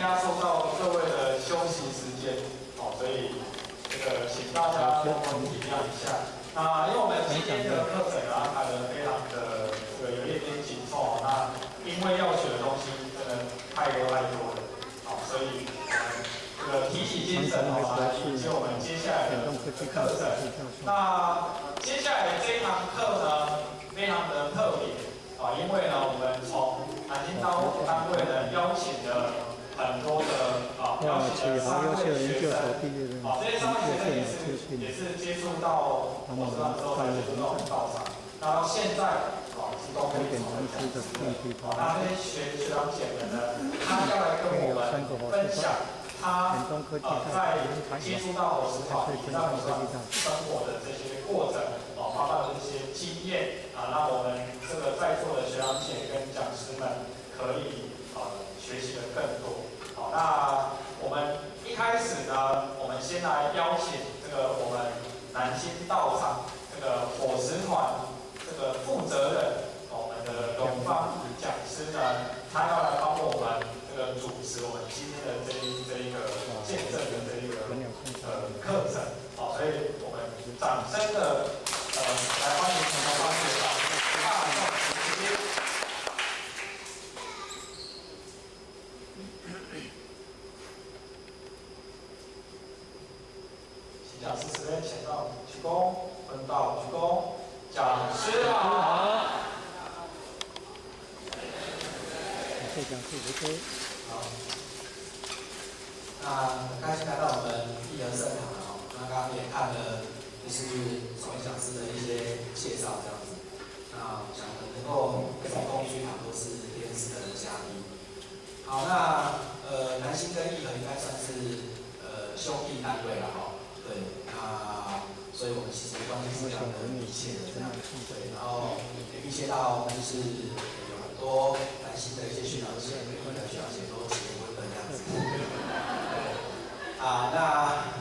压缩到各位的休息时间，所以这个请大家多多体谅一下。那因为我们今天的课程安排的非常的有一点紧凑，那因为要学的东西真的太多了，所以这个提起精神来迎接我们接下来的课程。那接下来的这一堂课呢，非常的特别因为呢，我们从南京单位呢邀请了很多的邀请了3位学生，这些3位学生也是接触到我知道之后才接触到我们道场，那到现在是都可以成为讲师。那这些学长姐们呢，他要来跟我们分享他在接触到火石团、以及在火石团生活的这些过程，包括这些经验让我们这个在座的学长姐跟讲师们可以学习的更多。那我们一开始呢，我们先来邀请这个我们南京道场这个火石团这个负责人，我们的荣芳讲师呢，他要来帮我们这个主持我们今天的这一个见证的这一个课程，所以我们掌声的来欢迎荣芳学长大众直接。讲师这边请到鞠躬，分道鞠躬，讲师好。谢谢讲师回归。好，那很开心来到我们义和圣堂了那刚刚也看了就是首位讲师的一些介绍这样子。那讲的能够跟共居堂都是天使的嘉宾。好，那南新跟义和应该算是兄弟单位了对，那所以我们其实关系是非常的密切的这样，对，然后也密切到就是有很多南新的一些学长姐、北医的学长姐都结婚的这样子，那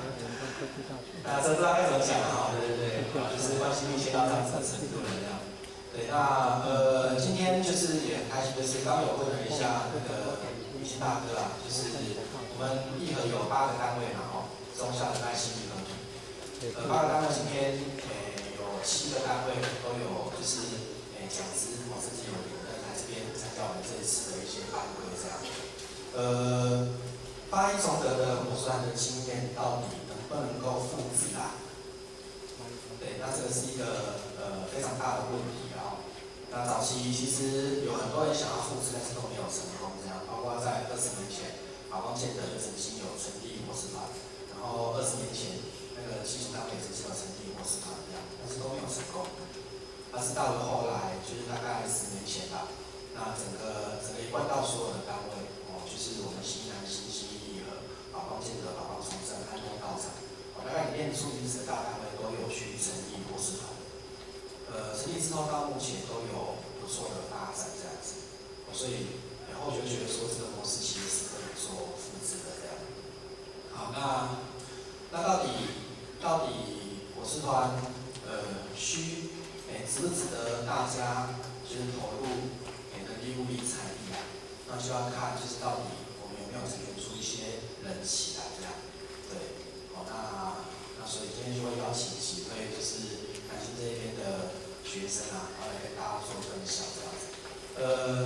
这不知道该怎么讲对，就是关系密切到这样子的程度了这样，对，那今天就是也很开心，就是刚有问了一下那个玉兴大哥就是我们义和有8个单位嘛中小的耐心理8个单位今天有7个单位都有就是讲师甚至有人来这边参加我们这一次的一些班会这样。发一崇德的火石团的经验到底能不能够复制对，那这个是一个非常大的问题那早期其实有很多人想要复制，但是都没有成功这样，包括在20年前，宝光建德就曾经有成立火石团，然后20年前。那个技术单位也是有成立火石团这样，但是都没有成功。但是到了后来，就是大概10年前吧，那整个一贯到所有的单位就是我们西南、新义和宝光建德、宝光重生、安东道场，大概里面数名的大单位都有去成立火石团。成立之后到目前都有不错的发展这样子，所以然后就觉得说这个模式其实是可以做复制的这样。好，那到底火石团值不值得大家就是投入人力物力财力那就要看就是到底我们有没有呈现出一些人气来这样，对，那所以今天就会邀请几位就是南新这边的学生来跟大家做分享这样子。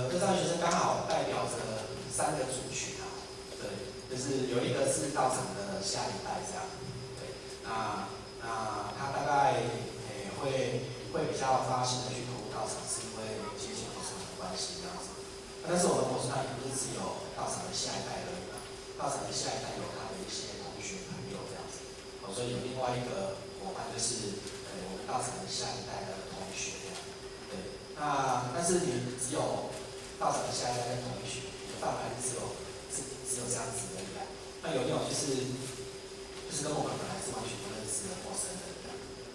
这3位学生刚好代表着3个族群对，就是有一个是道场的下一代这样。那他大概会比较发心的去投入道场，是因为接近火石团的关系这样子。但是我们火石团也不是只有道场的下一代而已道场的下一代有他的一些同学朋友这样子。所以有另外一个伙伴就是我们道场的下一代的同学这样。对，但是你只有道场的下一代跟同学，你的范围只有这样子而已那有没有就是跟我们本来是完全不认识的陌生人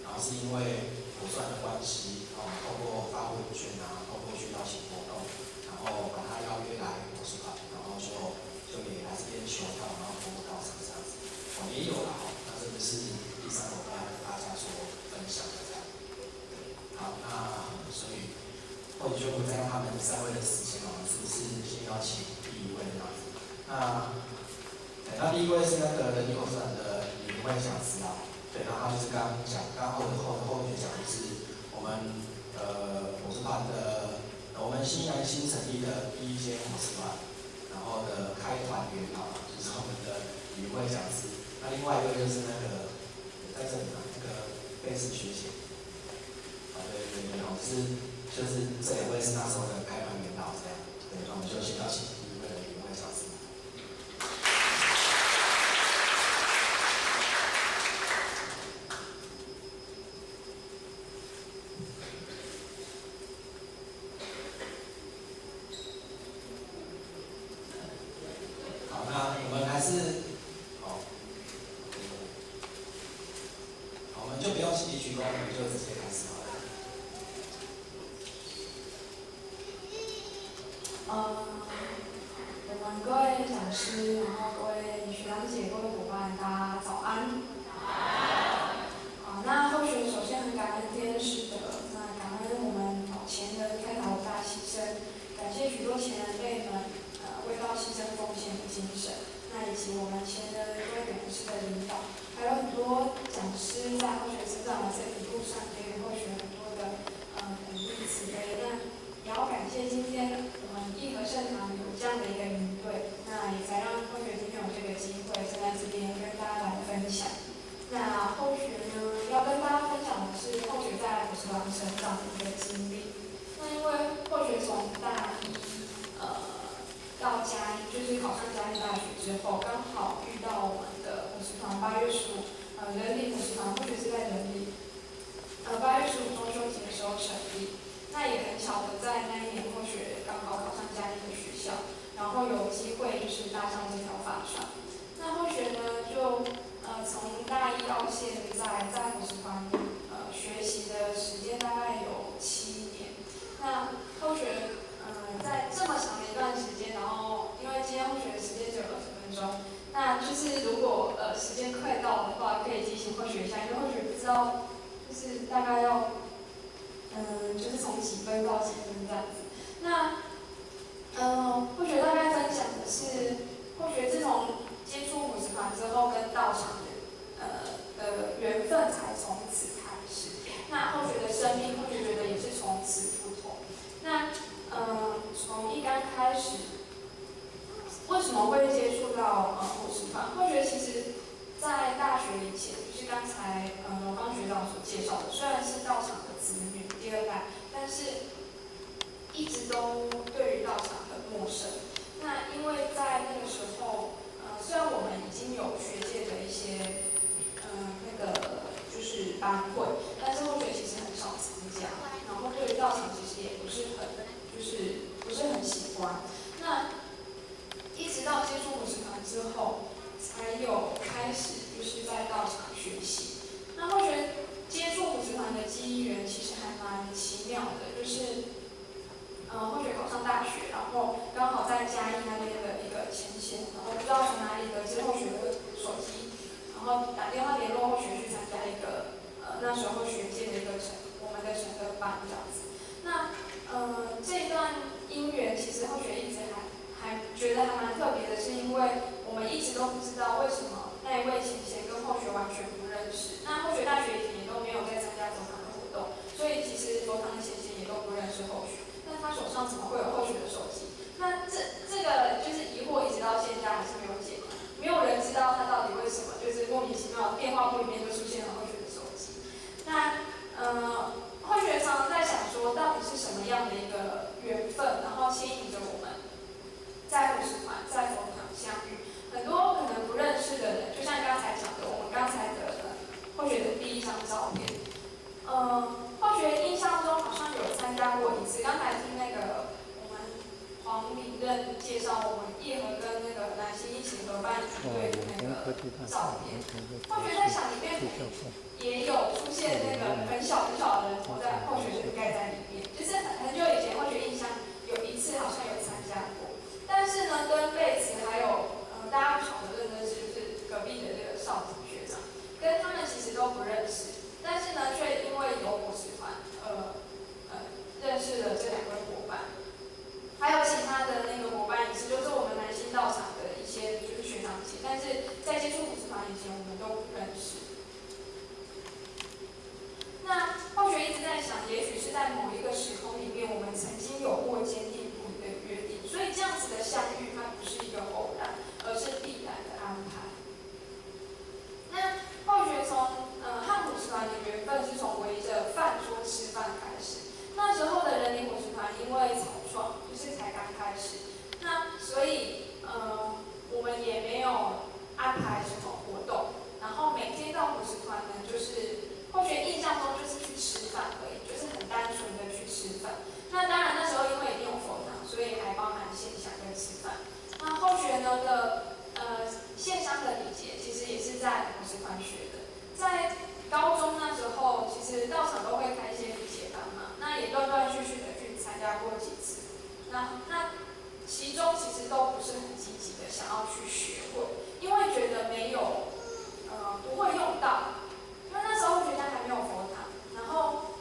然后是因为火石团的关系透过发问卷透过去邀请活动，然后把他邀约来火石团，然后就也来这边求道，然后服务道场这样子。也有那这个是第3个我们要跟大家所分享的这样。好，那所以或者就不再用他们3位的时间是不是先邀请第1位这样子？那那第一位是那个人力口试团的李慧讲师啊，对，然后他就是刚刚讲，刚后面讲的是我们口试团的，我们新成立的第一间口试团，然后的开团元老就是我们的李慧讲师。那另外一个就是那个在这里嘛，那个贝斯学姐，对，就是这两位是那时候的开团元老这样，对，那我们就先邀请第一位的李慧讲师。好，那我们还是。我们就不用起立鞠躬，我们就直接开始好了。我们各位讲师，然后各位学长姐、各位伙伴，大家早安。那后学首先很感恩天使的，那感恩我们前人开导大牺牲，感谢许多前人辈们为道牺牲奉献的精神。那以及我们前人各位讲师的领导，还有很多讲师在后学成长的这一路上给予后学很多的鼓励慈悲。那也要感谢今天我们义和圣堂有这样的一个营队，那也才让后学今天有这个机会站在这边跟大家来分享。那后学呢，要跟大家分享的是后学在普世堂成长的一个经历。那因为后学从大一到嘉义，就是考上嘉义大学之后，刚好遇到我们的普世堂8月15，人力普世堂，或者是在人力，8月15中秋节的时候成立。那也很巧的，在那一年后学刚好考上嘉义的学校，然后有机会就是搭上这条法船。那后学呢，就从大一到现在普世堂学习的时间大概有7年。那后学在这么长的一段时间，然后因为今天后学的时间只有20分钟，那就是如果时间快到的话，可以提醒后学一下，因为后学不知道就是大概要就是从几分到几分这样子。那后学大概分享的是后学自从接触普世堂之后，跟道场的缘分才从此开始。那后学的生命，后学觉得也是从此不同。那从一刚开始，为什么会接触到普世堂？后学其实，在大学以前，就是刚才罗刚学长所介绍的，虽然是道场的子女第2代，但是一直都对于道场很陌生。那因为在那个时候，虽然我们已经有学界的一些就是班会，但是后学其实很少参加，然后对于道场其实也不是很喜欢。那一直到接触普世堂之后，才有开始就是在道场学习。那后学接触普世堂的机缘其实还蛮奇妙的，就是后学考上大学，然后刚好在嘉义那边的一个前线，然后不知道从哪里得知后学的手机，然后打电话联络后学去参加一个那时候学界的一个我们的成个班这样子。那这一段因缘其实后学一直还觉得还蛮特别的，是因为我们一直都不知道为什么那一位前贤跟后学完全不认识。那后学大学也都没有在参加佛堂的活动，所以其实佛堂的前贤也都不认识后学。那他手上怎么会有后学的手机？那这个就是疑惑，一直到现在还是没有解开，没有人知道他到底为什么就是莫名其妙电话簿里面就出现了后学的手机。那后学常常在想说，到底是什么样的一个缘分，然后牵引着我们在普世团、在佛堂相遇。很多可能不认识的人，就像刚才讲的，我们刚才的后学的第一张照片。后学印象中好像有参加过一次，刚才听那个我们黄明任介绍我们义和跟那个南溪一起合办营队的那个照片。后学在想里面也有出现那个很小很小的人头在后学是盖在里面，就是很久以前后学印象有一次好像有参加过，但是呢跟贝茨还有大家不晓得认识就是隔壁的这个少子学长，跟他们其实都不认识。但是呢，却因为有普世团，认识了这2位伙伴，还有其他的那个伙伴也是，就是我们南新道场的一前我们都不认识。那或许一直在想，也许是在某一个时空里面，我们曾经有过坚定不移的约定，所以这样子的相遇，它不是一个偶然，而是必然的安排。那或许从和伙食团的缘分是从围着饭桌吃饭开始。那时候的人林伙食团因为草创，就是才刚开始，那所以我们也没有安排什么活动，然后每天到伙食团呢，就是或许印象中就是去吃饭而已，就是很单纯的去吃饭。那当然那时候因为一定有佛堂，所以还包含线香跟吃饭。那后学呢的线香的礼节，其实也是在伙食团学的。在高中那时候，其实道场都会开一些礼节班嘛，那也断断续续的去参加过几次。那其中其实都不是很积极的想要去学会，因为觉得没有不会用到，因为那时候学家还没有佛堂，然后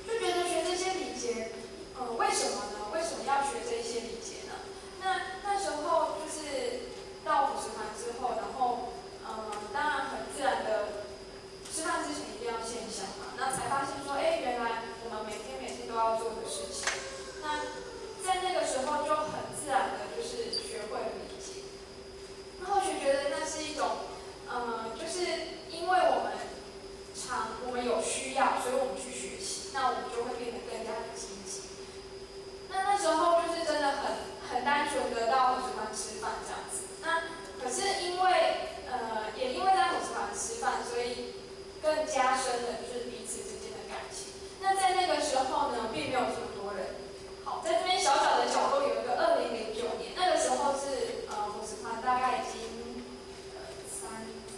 就觉得学这些礼节，为什么呢？为什么要学这些礼节呢？那时候就是到伙食团之后，然后当然很自然的。吃饭之前一定要线香嘛，那才发现说，原来我们每天都要做的事情。那在那个时候就很自然的，就是学会了理解。那后学觉得那是一种，就是因为我们有需要，所以我们去学习，那我们就会变得更加的积极。那时候就是真的很单纯的到伙食团吃饭这样子。那可是因为也因为在伙食团吃饭，所以更加深了就是彼此之间的感情。那在那个时候呢，并没有这么多人。好，在这边小小的角落有一个2009年，那个时候是伙食团大概已经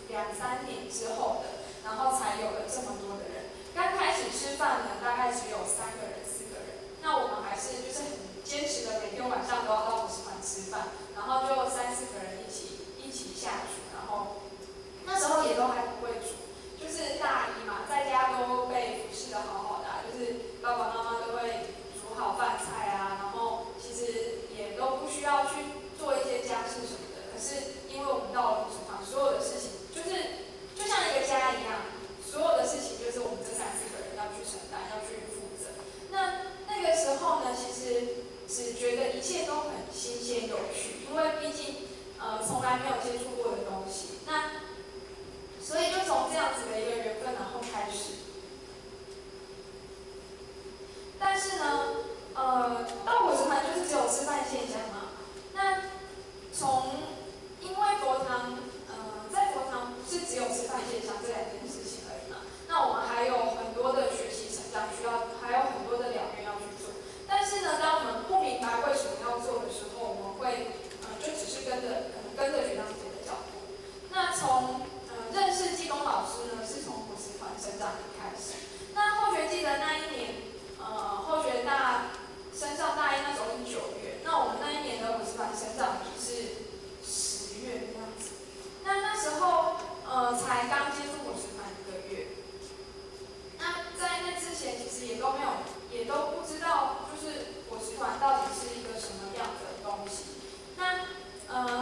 2-3年之后的，然后才有了这么多的人。刚开始吃饭呢，大概只有3个人、4个人。那我们还是就是很坚持的，每天晚上都要到伙食团吃饭，然后就3-4个人一起下厨，然后那时候也都还不会煮。就是大一嘛，在家都被服侍的好好的就是爸爸妈妈都会煮好饭菜啊，然后其实也都不需要去做一些家事什么的。可是因为我们到了伙食团，所有的事情就像一个家一样，所有的事情就是我们这3-4个人要去承担，要去负责。那个时候呢，其实只觉得一切都很新鲜有趣，因为毕竟从来没有接触过的东西。所以就从这样子的一个缘分，然后开始。但是呢，到伙食团就是只有吃饭现象嘛。那因为佛堂，在佛堂不是只有吃饭现象这2件事情而已嘛。那我们还有很多的学习成长需要，还有很多的了愿要去做。但是呢，当我们不明白为什么要做的时候，我们会就只是跟着学长姐的脚步。那从认识技工老师呢，是从伙食团成长营开始。那后学记得那一年，后学升上大一那时候是9月，那我们那一年的伙食团成长营是10月这样子。那时候才刚接触伙食团1个月。那在那之前其实也都不知道，就是伙食团到底是一个什么样的东西。那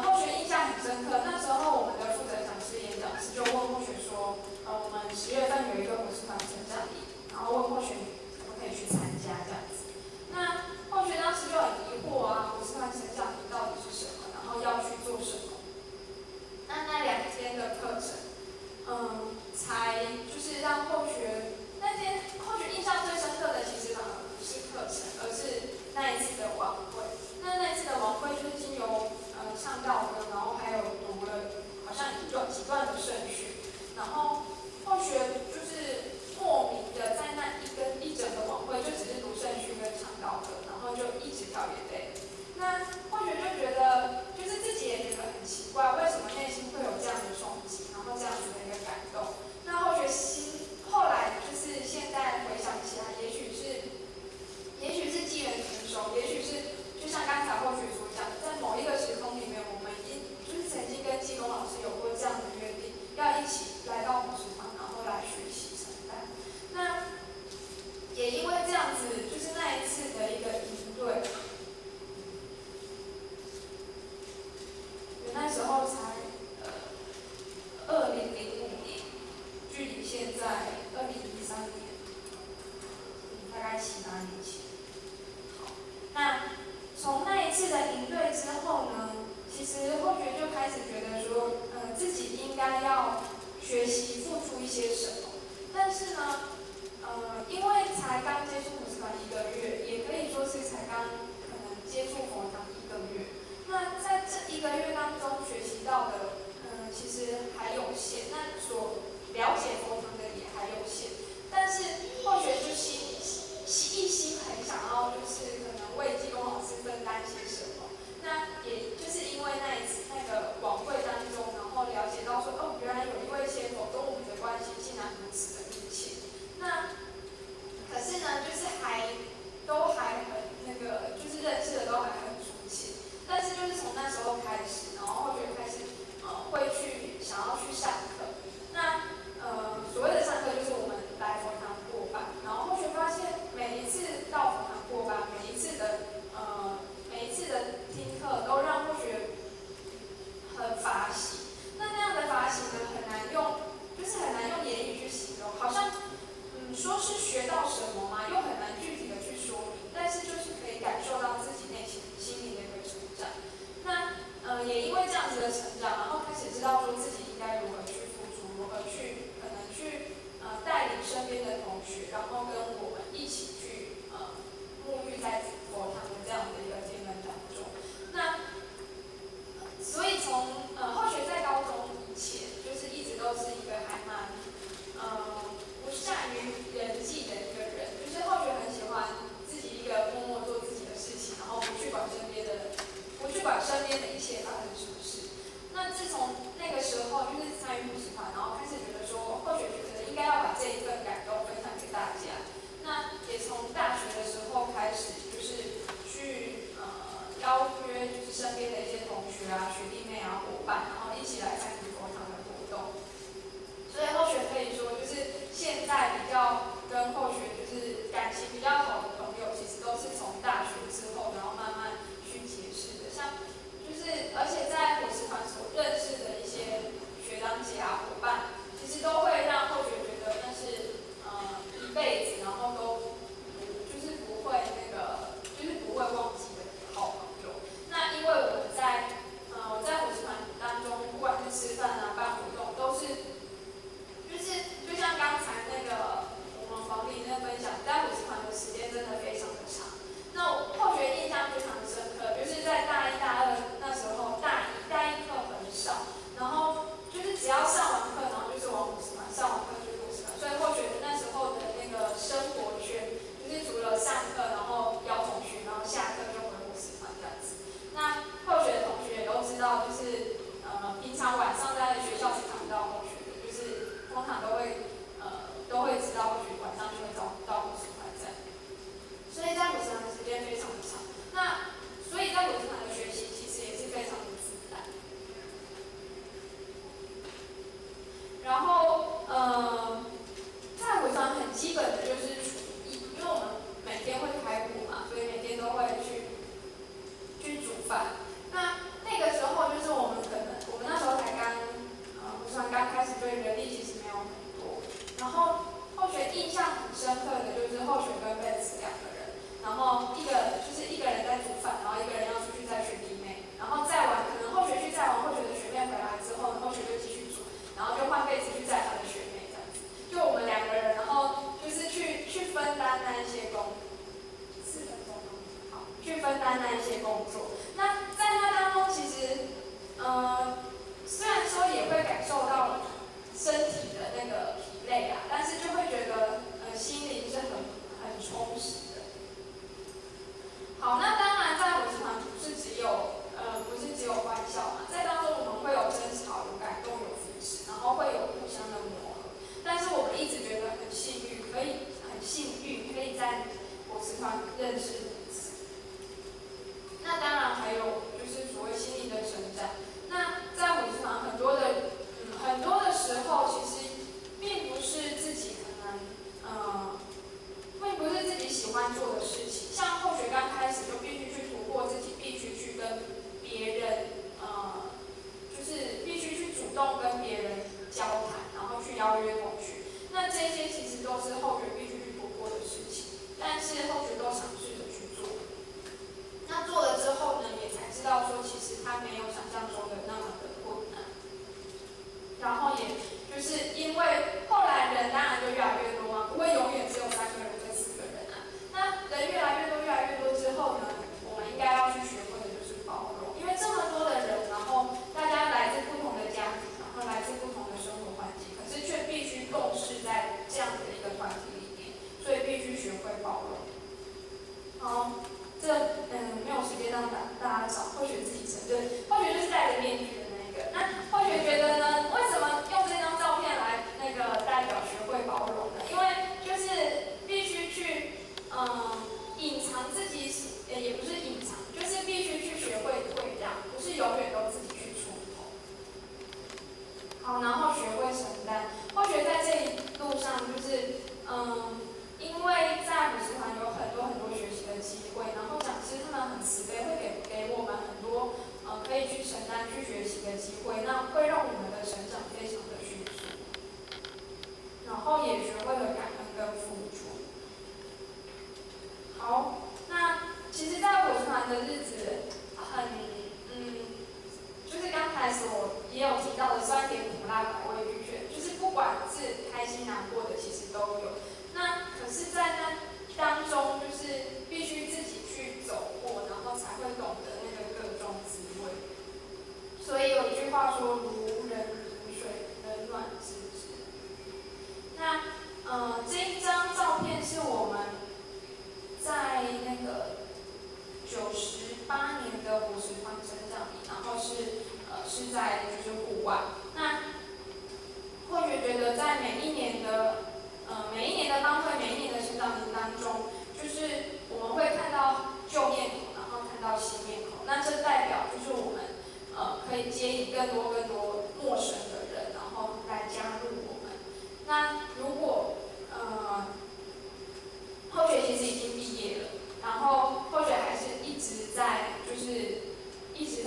后学印象很深刻，那时候我们的负责讲师、演讲师就问后学说，我们10月份有一个伙食团成长营，然后问后学可不可以去参加这样子。那后学当时就很疑惑啊，伙食团成长营到底是什么，然后要去做什么？那2天的课程，才就是让后学那天后学印象最深刻的，其实反而不是课程，而是那一次的晚会。那一次的晚会就是经由唱道歌，然后还有读了好像几段的圣训，然后后学就是莫名的在那一整个晚会就只是读圣训跟唱道歌，然后就一直掉眼泪。那后学就觉得，就是自己也觉得很奇怪，为什么内心会有这样的冲击，然后这样子的一个感动。那后学后来就是现在回想起来，也许是机缘成熟，也许是就像刚才后学所讲的，在某一个时空里面，我们已经就是曾经跟技工老师有过这样的约定，要一起来到伙食团，然后来学习承担。那也因为这样子，就是那一次的一个营队，那时候才2006在2013年，大概7、8年前。好，那从那一次的营队之后呢，其实后学就开始觉得说，自己应该要学习付出一些什么。但是呢，因为才刚接触辅师团1个月，也可以说是才刚可能接触佛堂1个月。那在这1个月当中学习到的，其实还有限，那所了解佛堂的也还有限。但是后学就一心很想要，就是可能为济公老师分担些什么。那也就是因为那一次那个晚会当中，然后了解到说，原来有一位仙佛跟我们的关系竟然如此的密切。那可是呢，就是都还很就是认识的都还很熟悉。但是就是从那时候开始，然后后学开始会想要去上课。那所谓的上课就是我们来佛堂过班，然后后学发现每一次到佛堂过班，每一次的听课都让后学很法喜。那样的法喜呢，很难用言语去形容，好像说是学到什么嘛，又很难具体的去说明，但是就是可以感受到自己内心灵的一个成长。那也因为这样子的成长，然后开始知道说自己应该如何去付出，如何去可能去带领身边的同学，然后跟我们一起去沐浴在佛堂的这样的一个天门当中。那所以从后学在高中以前，就是一直都是一个还蛮不善于人际的一个人，就是后学很喜欢自己一个默默做自己的事情，然后不去管身边的一切发生什么事。那自从那个时候就是参与辅师团，然后开始觉得说，后学觉得应该要把这一份感动分享给大家。那也从大学的时候开始，就是去邀约就是身边的一些同学啊、学弟妹啊、伙伴，然后一起来参与佛堂的活动。所以后学可以说就是现在比较跟后学就是感情比较好的朋友，其实都是从大学之后，然后慢慢去结识的。像就是而且在辅师团所认识的一些学长姐啊、伙伴，其实都会让后学觉得那是一辈子，然后都就是不会忘记的好朋友。那因为我在辅师团当中，不管是有想象中的那么的困难。然后也就是因为后来人当然就越来越多嘛，不会永远只有3个人跟4个人啊。那人越来越多之后呢，我们应该要去学会的就是包容，因为这么多的人，然后大家来自不同的家庭，然后来自不同的生活环境，可是却必须共事在这样的一个团体里面，所以必须学会包容。好，没有时间让大家找，或许自己承认，或许就是戴着面具的那一个。那或许觉得呢，为什么用这张照片来代表学会包容呢？因为就是必须去隐藏自己，也不是隐藏，就是必须去学会退让，不是永远都自己去出头。好，然后学会承担。或许在这一路上，就是因为在补习团有很多学习的机会，然后讲师他们很慈悲，会给我们很多可以去承担、去学习的机会，那会让我们的成长非常的迅速，然后也学会了感恩跟付出。好，那其实，在补习团的日子就是刚才也有提到的酸甜苦辣百味俱全，就是不管是开心难过的，其实都有。那可是，在那当中，就是必须自己去走过，然后才会懂得那个各种滋味。所以有一句话说：“如人如水，冷暖自知。”那这一张照片是我们在那个98年的补习团成长营，然后是在就是户外。那或许觉得在每一年的班会、每一年的成长营当中，就是我们会看到旧面孔，然后看到新面孔。那这代表就是我们可以接引更多陌生的人，然后来加入我们。那如果后学其实已经毕业了，然后后学还是一直在补习团，一直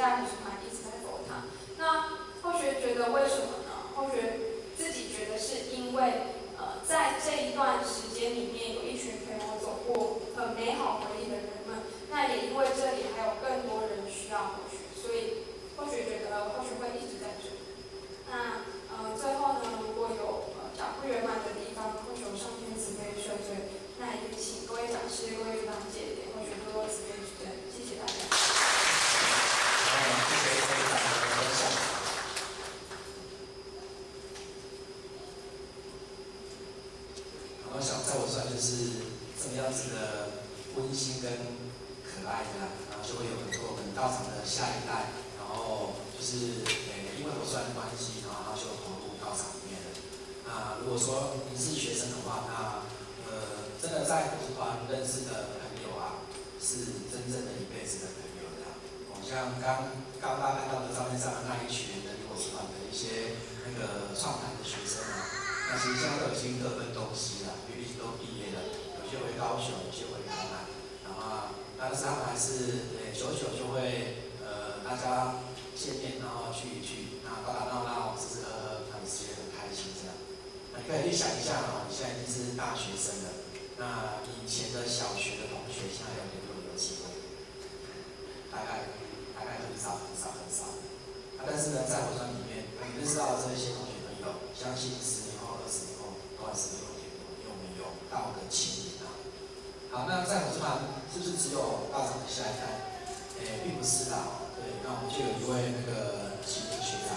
在佛堂。那后学觉得为什么呢？后学自己觉得是因为在这一段时间里面，有一群陪我走过很美好回忆的人们。那也因为这里还有更多人需要后学，所以后学觉得后学会一直在这里。那最后呢，如果有讲不圆满的地方，后学上天慈悲赦罪。那也请各位讲师、各位学长姐给后学多多慈悲指正，谢谢大家。谢谢会长的分享。然后想在我算就是这么样子的温馨跟可爱的，然后就会有很多我们道场的下一代，然后就是因为我算的关系，然后他就投入道场里面了。那如果说您是学生的话，那真的在补习团认识的朋友啊，是真正的一辈子的朋友的。像刚大家看到的照片上的那一群人补习团的一些那个创坛的学生啊，那其实现在都已经各奔东西了，毕竟都毕业了，有些回高雄，有些回台南，然后但是他们还是久久就会大家见面，然后聚一聚，然后打打闹闹，吃吃喝喝，他们是觉得很开心这样。那你可以去想一下你现在已经是大学生了。那以前的小学的同学，现在有联络有机会，大概很少。但是呢，在我团里面，你认识到这些同学朋友，相信10年后、20年后都还是有联络，因为我们有道德情谊啊。好，那在我这团是不是只有道场的下一代？并不是啦。对，那我们就有一位那个启明学长，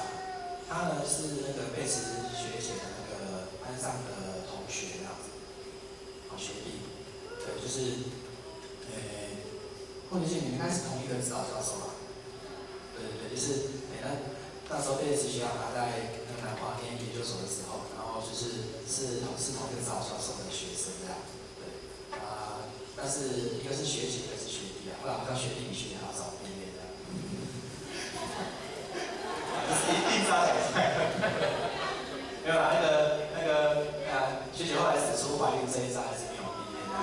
他呢是那个贝斯学姐的那个班上的同学这样子。学弟，对，就是，或者是你们应该是同一个指导教授吧？对，就是那时候贝斯学长他在那个南华念研究所的时候，然后是同一个指导教授的学生这样，对，但是一个是学姐，一个是学弟啊，后来好像学弟比学姐还要早毕业的，硬扎起来，没有啦，那个学姐后来指出怀孕这一招还是没有毕业的。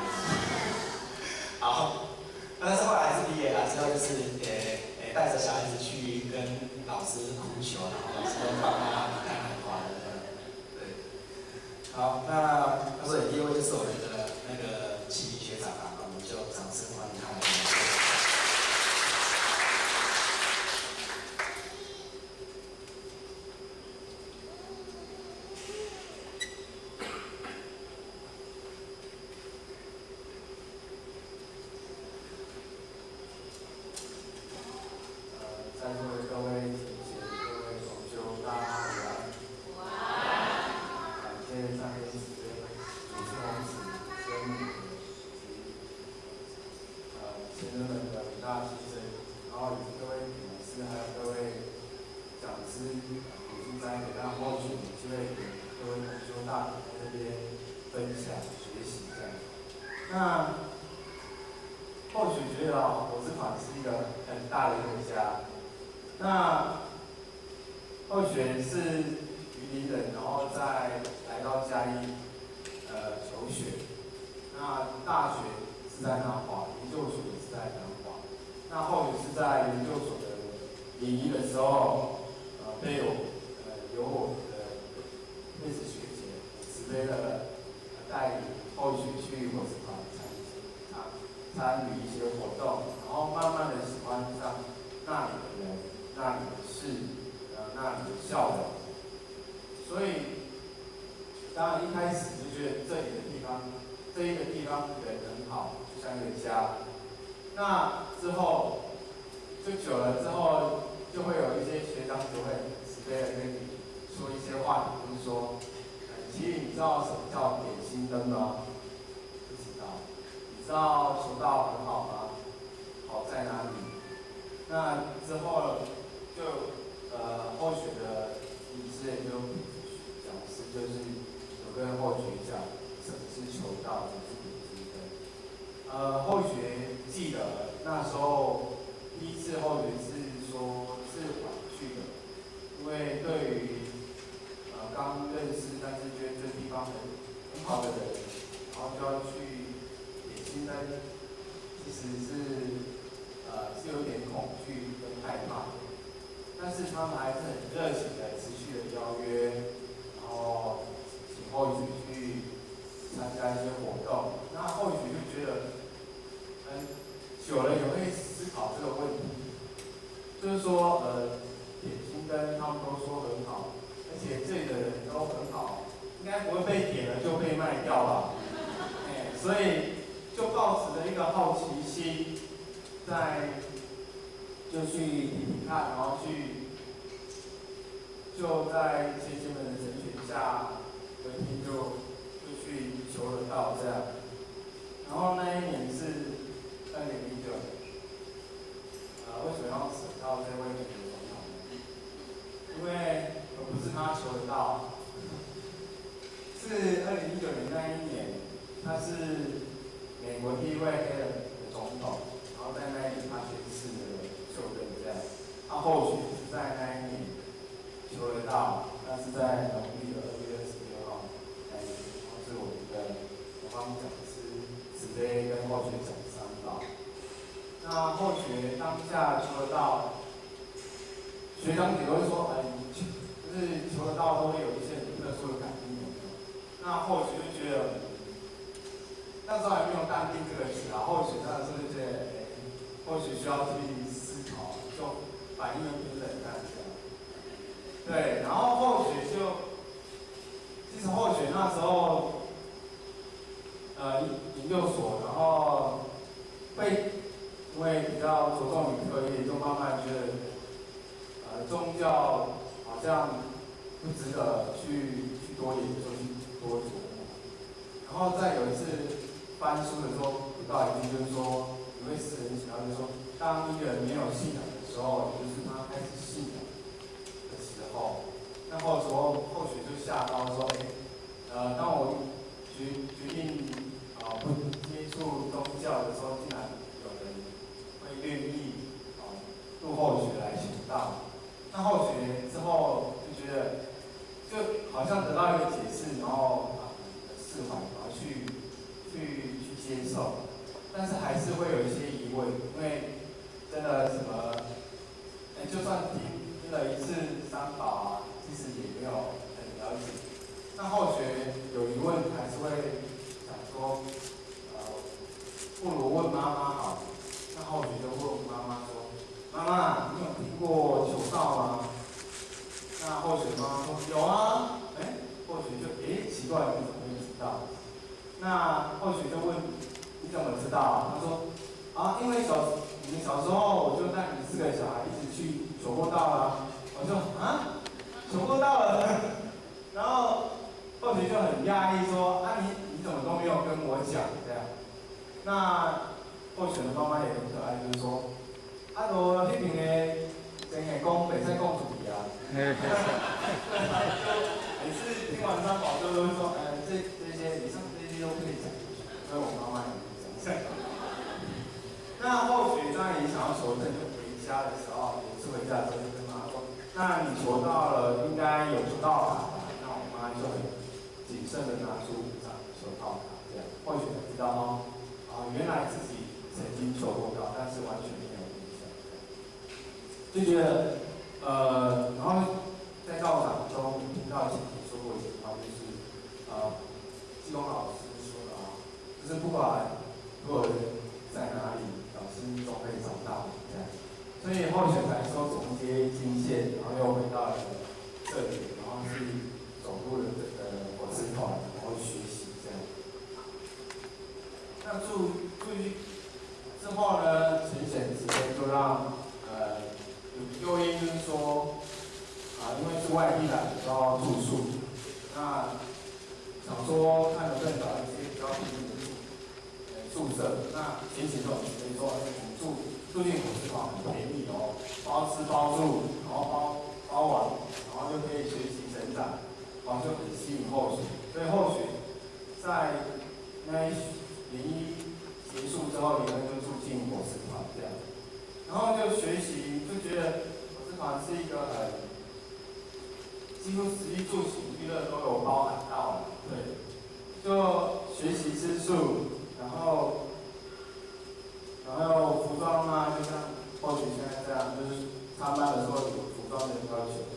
好，但是后来还是毕业了，之后就是带着小孩子去跟老师哭求，然后老师都帮他看海花的，对。好，那所以第一位就是我们的那个启明学长啊，我们就掌声欢迎他来。师古书斋的，那或许有机会给各位同修大德在这边分享学习这样。那或许觉得我这款是一个很大的一个家，那或许是云林人，然后再来到嘉义求学，那大学是在南华，研究所也是在南华，那后许是在研究所的研一的时候，被由我的妹子学姐慈悲的带领后许去火车团参与一些活动，然后慢慢的喜欢上那里的人、那里的事、那里的校友，所以当然一开始就觉得这一个地方人很好，就像一个家。那之后就久了之后，就会有一些学长就会慈悲的跟你说一些话，就是说，其实你知道什么叫点心灯吗？不知道。你知道求道很好吗？好在哪里？那之后就后学的仪式也就讲师就是有跟后学讲什么是求道，什么是点心灯。后学记得那时候第一次后学是说是晚去的，因为对于刚认识但是觉得这地方很好的人，然后就要去点心灯，其实是有点恐惧跟害怕的，但是他们还是很热情的持续的邀约，然后请后学去参加一些活动。那后学就觉得，久了也会思考这个问题，就是说，点心灯他们都说很好，而且这里的人都很好，应该不会被点了就被卖掉吧？所以就抱持着一个好奇心，就去听听看，然后就在姐姐们的成全下，隔天就去求了道这样。然后那一年是2009年，为什么要扯到这位美国总统呢？因为不是他求得道，是2019年那一年，他是美国第一位黑人的总统，然后在那一年他宣誓了就任这样。他后续是在那一年求得道，那是在农历的2月26号那一年，然后是我们的东方讲师慈悲跟后学讲三道。那后学当下求得道，学长姐都会说，就是求得道都会有一些很特殊的感应。那后学就觉得，那时候还没有淡定这个词啊，后学那时候就觉得，后学需要去思考，就反应有点冷淡这样。对，然后后学其实后学那时候，研究所，然后因为比较着重于课业，就慢慢觉得，宗教好像不值得去多研究，去多琢磨。然后再有一次翻书的时候，读到一句就是说，有位诗人写到就是说，当一个人没有信仰的时候，也就是他开始信仰的时候，那后学就下刀说，当我决定不接触宗教的时候，竟然有人会愿意入后学来求道。那后学之后就觉得，就好像得到一个解释，然后释怀，然后去接受，但是还是会有一些疑问，因为真的什么，就算听了一次三宝啊，其实也没有很了解。那后学有疑问，还是会想说，不如问妈妈好。那后学就问妈妈说：“妈妈，你有听过求道吗？”那后学妈妈说：“有啊。”后学就奇怪，你怎么会知道？那后学就问：“你怎么知道？”他说：“因为你们小时候我就带你4个小孩一起去求过道啦。”我说：“求过道了。”然后后学就很讶异说：“你怎么都没有跟我讲这样？”那后学的妈妈也很可爱，就是说：“那边的真的讲袂使讲每次听完张宝就会说，这些以上这些都可以讲，所以我妈妈也讲。那后学当然也想要求证，就回家的时候，也是回家的时候就跟妈妈说，那你求到了，应该有求到卡吧？那我妈就很谨慎的拿出5张求到卡，这样后学才知道原来自己曾经求过到，但是完全没有印象，就觉得然后在道场中听到以前说过一句话，就是济公老师说的就是不管若人在哪里，老师都可以找到这样。所以后学才说从接经线，然后又回到了这里，然后去走入了这个火车团，然后学习这样。那住之后呢，陈显直接就让有诱因就是说因为是外地来都要住宿，那想说看能不能找一些比较便宜的宿舍，那前期就直接说，我们住进火车团很便宜包吃包住，然后包玩，然后就可以学习成长，然后就很吸引后学，所以后学在那研一结束之后，就住进火车团这样，然后就学习，就觉得火车团是一个几乎食衣住行娱乐都有包含到了，对，就学习吃素，然后服装就像后学现在这样，就是上班的时候有服装的要求。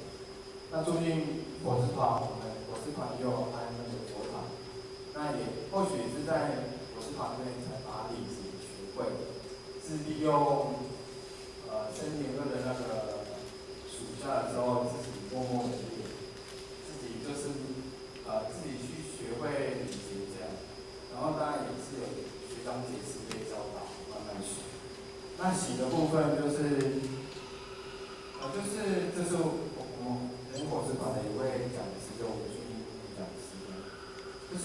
那住进火车团，我们火车团也有安那个佛堂，那也或许是在火车团内才把礼节学会，是利用森林二的那个暑假的时候自己默默的练，自己就是自己去学会礼节这样，然后当然也是有学长姐师辈教导，慢慢学。那喜的部分就是，这是我们人火车团的一位讲师，就我们训练讲师，就是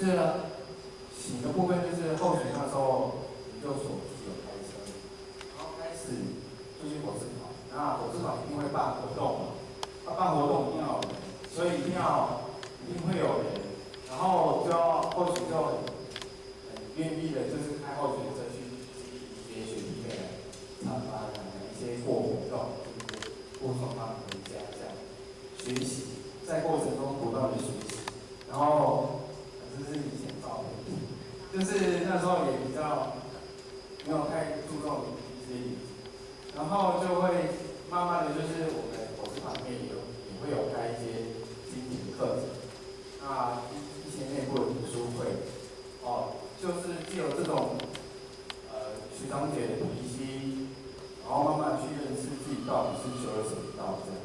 喜的部分就是后学那时候研究所自己有开车，然后开始就去火车团，那火车团一定会办活动嘛，办活动一定要有人，所以一定会有人，然后就要后学就很愿意的，就是开后学车去接一些学弟妹来上班一些过活动，就是护送他们回家这样学习，在过程中不断的学习，然后这是以前照片，就是那时候也比较没有太注重一些礼节，然后就会慢慢的就是我们火车团里面也会有开一些精品课程，那一些内部的读书会，就是藉由这种学长姐的提携，然后慢慢去认识自己到底是求了什么道这样。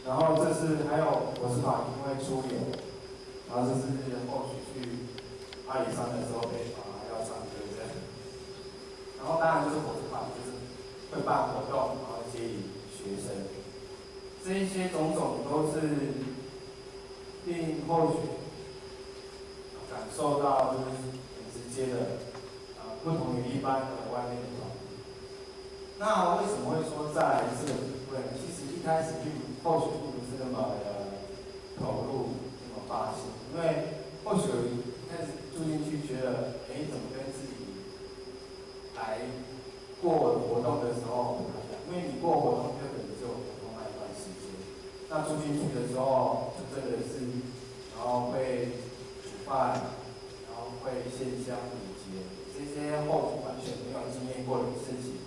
然后这是还有火车团因为出游，然后这是后续去阿里山的时候被罚要唱歌这样。然后当然就是火车团就是会办活动，然后接引学生，这一些种种都是令后续感受到就是很直接的不同于一般的外面的团体。那为什么会说在这个部分？其实一开始后续并不是那么的投入，那么发心，因为或许开始住进去觉得，怎么跟自己来过活动的时候不一样？因为你过活动就可能只有活动那一段时间，那住进去的时候就真的是，然后会煮饭，然后会献香礼节，这些后续完全没有经验过的事情，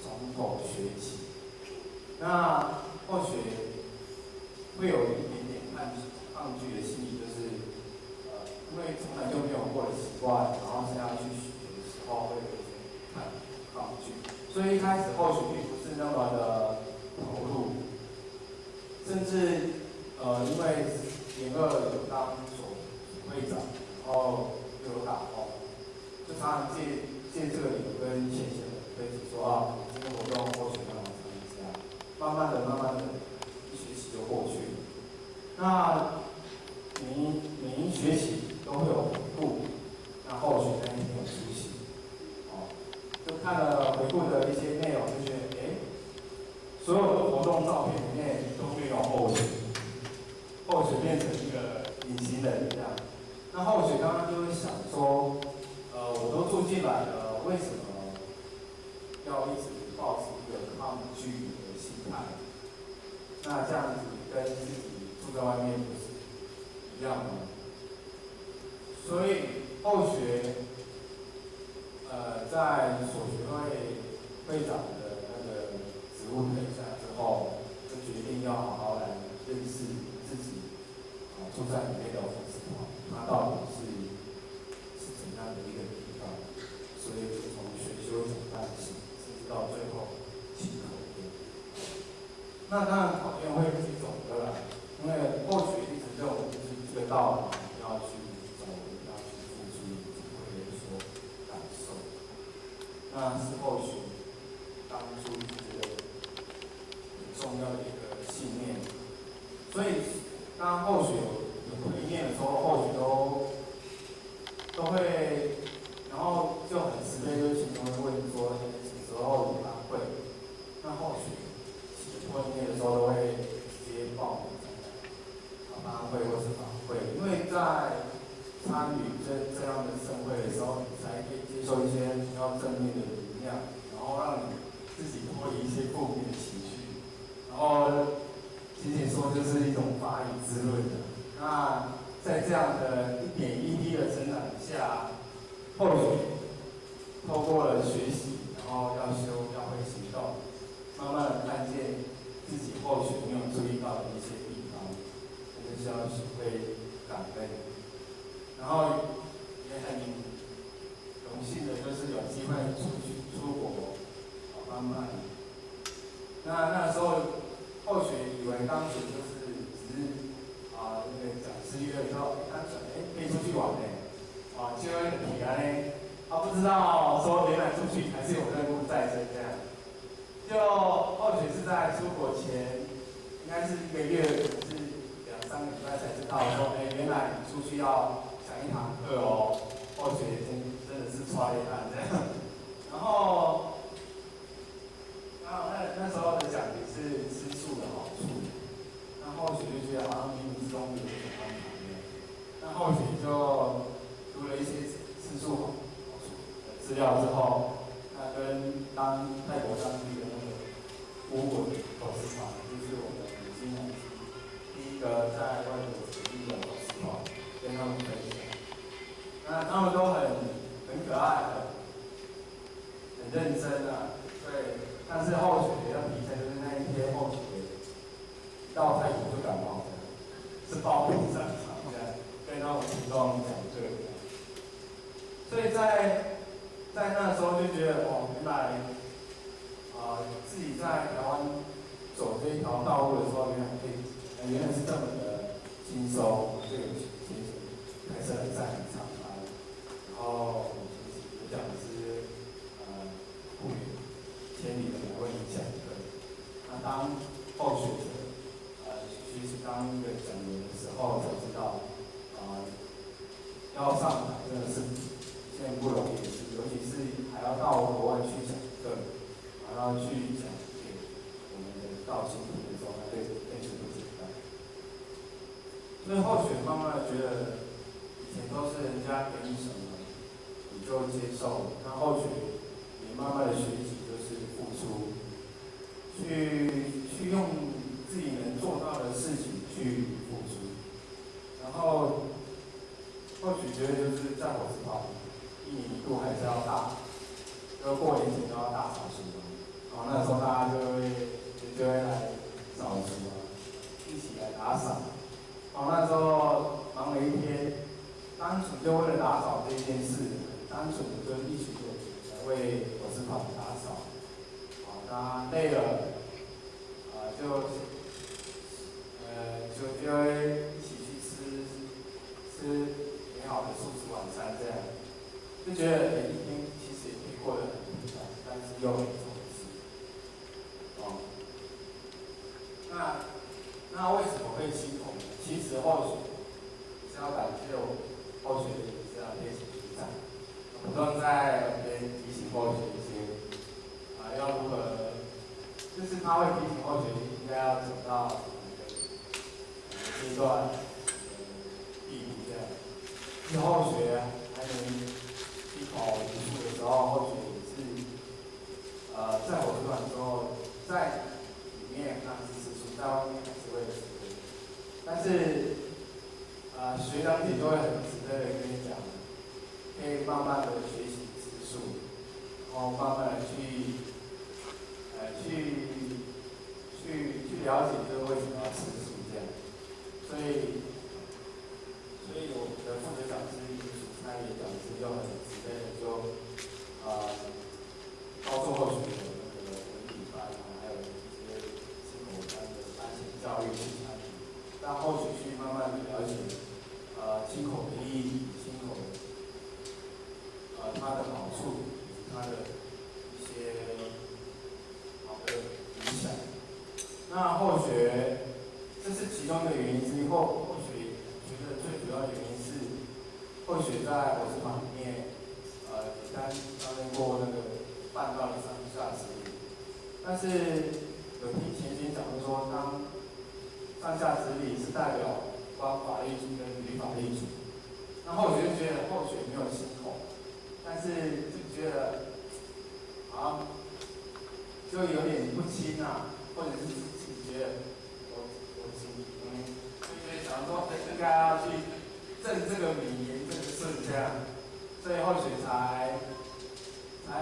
从头学起。那或许会有一点点抗拒的心理，就是因为从来就没有过的习惯，然后现在要去学的时候会有一些抗拒，所以一开始或许并不是那么的投入，甚至因为研二有当总会长，然后又有打工，就常常借这个理由跟前线的对子说今天活动或许让我参加，慢慢的一学期就过去了。那每一学期都会有回顾，那后续那一天有出席，就看了回顾的一些内容，就觉得所有的活动照片里面都没有后续，变成一个隐形人这样。那后学刚刚就会想说，我都住进来了，为什么要一直保持一个抗拒的心态？那这样子跟自己住在外面不是一样吗？所以后学，在所学会长的那个职务退下之后，就决定要好好来认识自己，住在里面的粉丝团，它到底是怎样的一个地方？所以就从学修长办起，甚至到最后起考验。那当然考验会是一种的啦，因为后学一直认为就是这个道理要去走，要去付出，才会有所感受。那是后学当初觉得很重要的一个信念，所以当后学有回念的时候，后学都会，然后就很直接就其中会问说，什么时候有班会？那后学回念的时候都会直接报名班会或是法会，因为在参与这样的盛会的时候，你才可以接受一些比较正面的能量，然后让你自己脱离一些负面的情绪，然后仅仅说就是一种法语滋润的。那在这样的一点一滴的成长下，后学透过了学习，然后要修要会行动，慢慢的看见自己后学没有注意到的一些地方，就是要学会感恩，然后也很荣幸的就是有机会出国慢慢。那时候后学以为当时就是只是那个讲师约说，单纯可以出去玩就会很体安不知道说原来出去还是有任务在身这样。就后学是在出国前，应该是1个月是2、3个礼拜才知道说，原来你出去要讲一堂课哦。后学真的是抓一堂这样。然后那时候的讲题是吃素的好处，那后学就觉得好像冥冥之中有什么安排的。那后学就读了一些吃素好处的资料之后，那跟泰国当地的那个乌文董事长，就是我们金融第一个在外国成立的董事长，跟他们分享。那他们都很可爱，很认真对。但是后学要比赛就是那一天后学到泰国就感冒了，是报名上场这样，跟他们主动讲这个。所以在那时候就觉得原来自己在台湾走这一条道路的时候，原来是这么的轻松，这个其实还是很在很长班，然后有讲师不远千里的来为你讲课。那当后学者其实当一个讲员的时候，才知道要上台真的是一件不容易的事，尤其是还要到国外去讲课，还要去讲给我们的道心徒的时候，那更是不简单。所以后学慢慢的觉得，以前都是人家给你什么，你就接受。那后学也慢慢的学习，就是付出，去用自己能做到的事情去付出。然后后学觉得就是在我这跑，1年1度还是要大，就过年前都要大扫除那时候大家就会来扫除一起来打扫。那时候忙了一天，单纯就为了打扫这件事，单纯的就是一起来为董事团打扫。大家累了，就会一起去吃美好的素食晚餐，这样就觉得一天其实也可以过得很平淡，但是又很充实。那为什么会辛苦呢？其实后学是要感谢我后学的这样练习比赛，不断在耳边提醒后学一些要如何，就是他会提醒后学应该要走到哪个阶段，之后学还能去考语数的时候，后学也是在我读完之后，在里面当知识书，在外面还是会有词汇，但是学长姐就会很直接的跟你讲，可以慢慢的学习词数，然后慢慢的去了解就是为什么要吃素这样，所以我的负责讲师艺术餐饮讲师就很直接的就告诉后续的那个文理班还有一些进口班的班前教育去参与，让后续去慢慢的了解进口的意义，进口它的好处，它的一些好的影响。那后学，这是其中的原因之一。后学觉得最主要的原因是，后学在我司法里面，担任过那个办到的上下指理，但是有听前讲说，当上下指理是代表关法律组跟旅法律组，那后学就觉得后学没有心口，但是就觉得好像就有点不亲啊，或者是自己觉得就想说应该要去正这个名言正顺这样，所以后学才很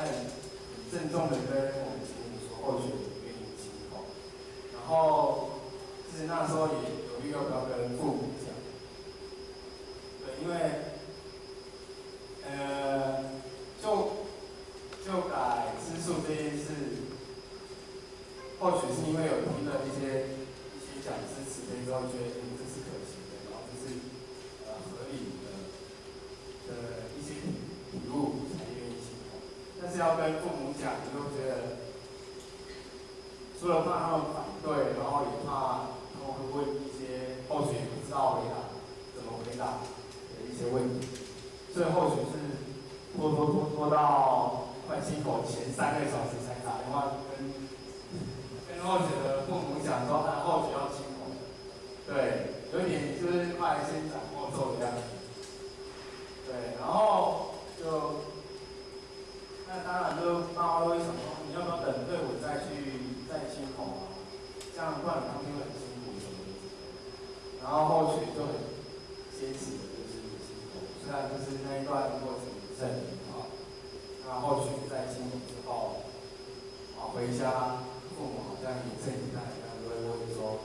郑重的跟我们经理说后学愿意进口，然后其实那时候也犹豫要不要跟父母讲，对，因为就改吃素这件事，或许是因为有听了一些讲师词汇之后，觉得这是可行的，然后这是合理的一些体悟才愿意进口。但是要跟父母讲，就觉得除了怕他们反对，然后也怕他们会问一些后学不知道回答怎么回答的一些问题，所以后学是拖到快进口前3个小时才打电话跟后学的父母讲说，后学要进口，对，有点就是快先斩后奏的样子，对，然后那当然就爸妈都会想说，你要不要等队伍再进口啊？这样不然当天会很辛苦什么的。然后后学就很坚持的就是进口，虽然就是那一段过程不是很愉快，那后学在进口之后，回家父母好像也正一代一样，都会问说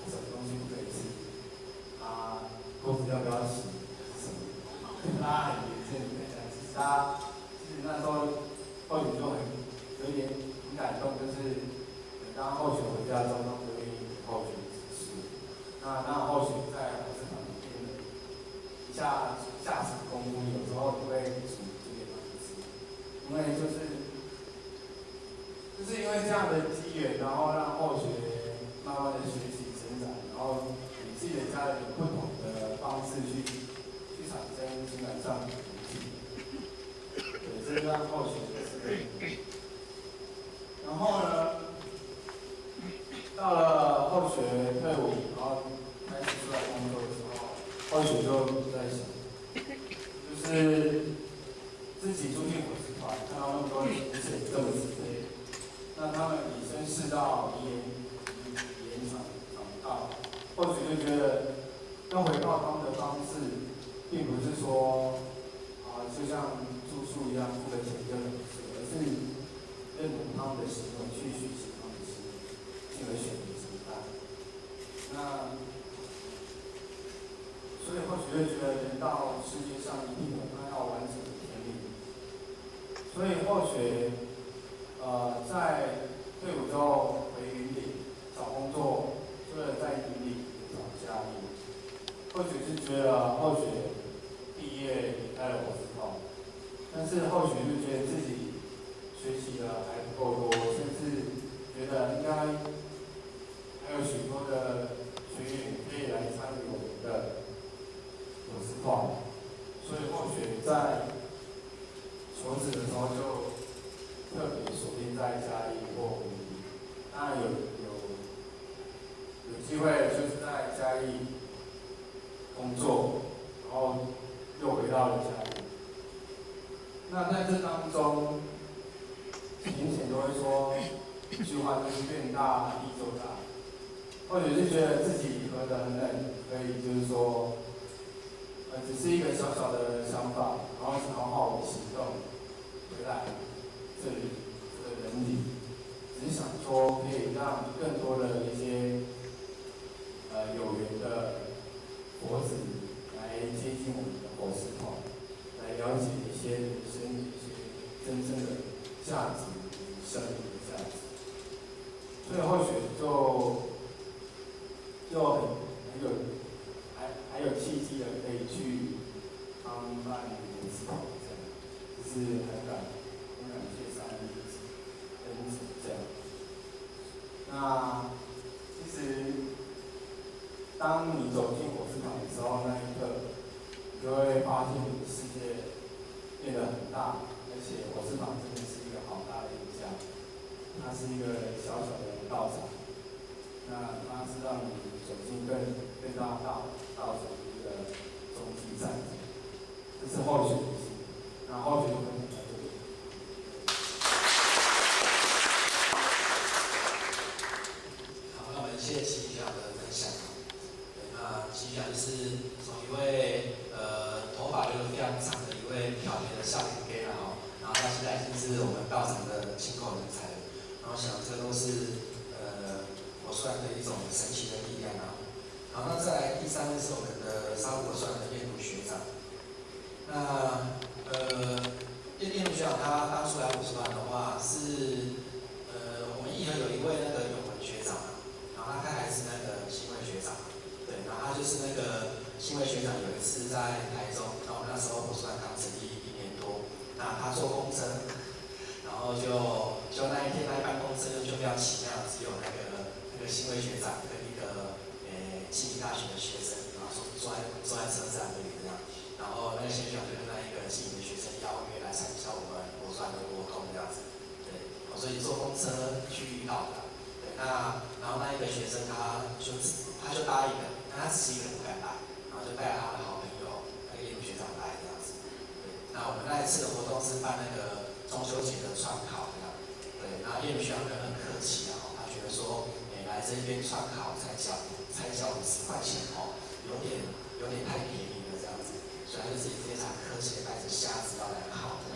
什么东西不可以吃，锅子要不要洗，什么，大家很严正的这样子，其实那时候后学就有一点很感动，就是当后学回家之后，他们就愿意给后学吃。那后学在我这旁边的一下厨功夫，有时候也会煮给他们吃，因为就是因为这样的机缘，然后让后学慢慢的学习成长，然后与自己的家人有不同的方式去产生情感上的连接。对，这是让后学的是。然后呢，到了后学退伍，然后开始出来工作的时候，后学就在想，就是自己住进伙食团，看到那么多年轻人这么直接，那他们以身试道，以言长大，后学就觉得要回报他们的方式，并不是说就像住宿一样付了钱就能吃，而是认同他们的行为，去学习他们的行为，进而选择承担。那所以后学会觉得人到世界上一定有他要完成的天命，所以后学在退伍之后回云林找工作，除了在云林找家里，后学是觉得后学毕业离开了我之后，但是后学就觉得自己学习的还不够多，甚至觉得应该还有许多的学员可以来参与我们的伙食团，所以后学在求职的时候就特别锁定在嘉义或云林，当然有机会就是在嘉义工作，然后又回到了家里。那在这当中，明显都会说一句话，就是愿大地就大，或者是觉得自己何德何能，可以就是说，只是一个小小的想法，然后是好好的行动回来这里这个人里，只是想说可以让更多的一些有缘的佛子来接近我们的佛石头，来了解一些人生的一些真正的价值与生命的价值，所以或许就很有还有契机的可以去帮办佛石头这样，就是很感谢三位恩师这样。那其实当你走进火寺堂的时候，那一刻，你就会发现你的世界变得很大，而且火寺堂真的是一个好大的影像。它是一个小小的道场，那它是让你走进更大道场的一个中继站，这是后学的事，那后学的分享在这里。好，那我们谢谢齐局长的分享。那齐局长就是从一位头发留得非常长的一位漂亮的少年 gay 然后到现在已经是我们道场的亲口人才了。然后想这都是火算的一种神奇的力量啊。好，那再来第三位是我们的沙火算的叶如学长。那叶如学长他当初来火算的话是我们义和有一位那个永文学长，然后他还是那个新卫学长，对，然后他就是那个新卫学长有一次在台中，然后那时候火算刚成立1年多，那他坐公车。然后就那一天那一班公车就非常奇妙，只有那个新卫学长跟一个庆应大学的学生，然后坐在车上这里这样，然后那个新学长就跟那一个庆应的学生邀约来参加我们火算的活动这样子，对，所以坐公车去遇到的，对，然后那一个学生他就答应了，但他只是一个人不敢来，然后就带他的好朋友那个叶如学长来这样子，对，那我们那一次的活动是办那个中秋节的串烤这样，对，然后叶如学长人很客气啊，他觉得说，来这边串烤才交50块钱哦，有点太便宜了这样子，所以他就自己非常客气的带着虾子要来烤的，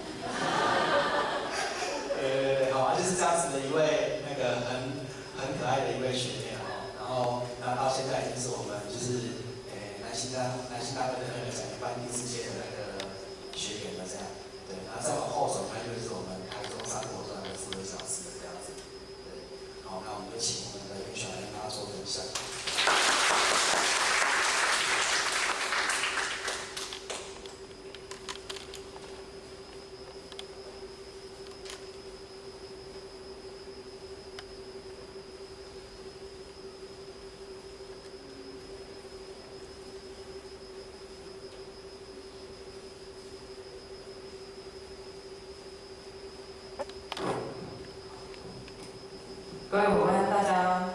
对，好，就是这样子的一位那个很可爱的一位学妹哦，然后那到现在已经是我们就是南新大会的那个奖学班第4届的那个学员了这样。对，然后再往后走，那就是我们台中山火专的负责小师的这样子。对，好，那我们就请我们的云小来跟大家做分享。各位伙伴，大家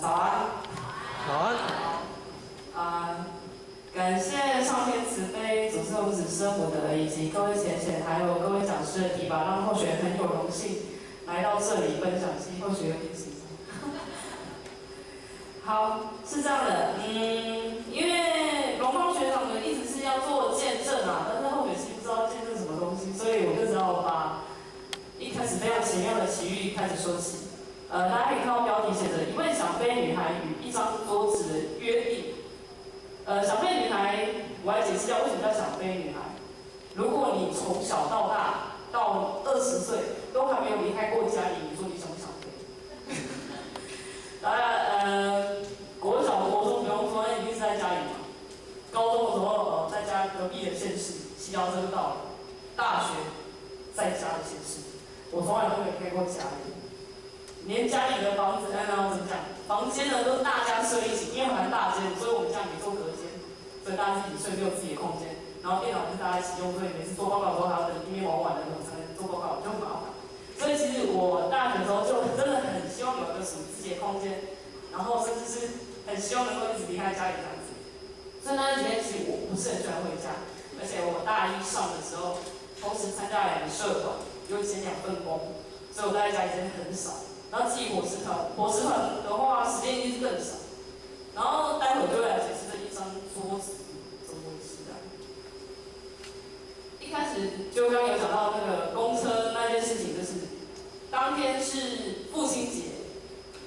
早安。早安。感谢上天慈悲，主赐我子生我的，以及各位贤贤，还有各位讲师的提拔，让后学很有荣幸来到这里分享，其实后学有点紧张。好，是这样的，因为荣芳学长的意思是要做见证啊，但是后学其实不知道见证什么东西，所以我就只好把一开始非常奇妙的奇遇开始说起。大家可以看到标题写着一位想飞女孩与一张桌子的约定。想飞女孩，我来解释一下为什么叫想飞女孩。如果你从小到大到20岁都还没有离开过家里，你说你想不想飞？当然，国小、国中不用说，那一定是在家里嘛。高中的时候，在家隔壁的县市，骑脚车就到了。大学在家的县市，我从来都没有开过家里。连家里的房子，怎么讲？房间呢都是大家睡一起，因为蛮大间，所以我们家没做隔间，所以大家自己睡就有自己的空间。然后电脑是大家一起用，所以每次做报告的时候还要等一边玩完的时候才能做报告，就很麻烦。所以其实我大学的时候就真的很希望有一个属于自己的空间，然后甚至是很希望能够一直离开家里这样子。所以那段时间其实我不是很喜欢回家，而且我大一上的时候，同时参加2个社团，又兼2份工，所以我待在家里时间很少。然后记伙食团的话时间一定是更少。然后待会就会来解释这一张桌子怎么回事啊。一开始就刚有讲到那个公车那件事情，就是当天是父亲节，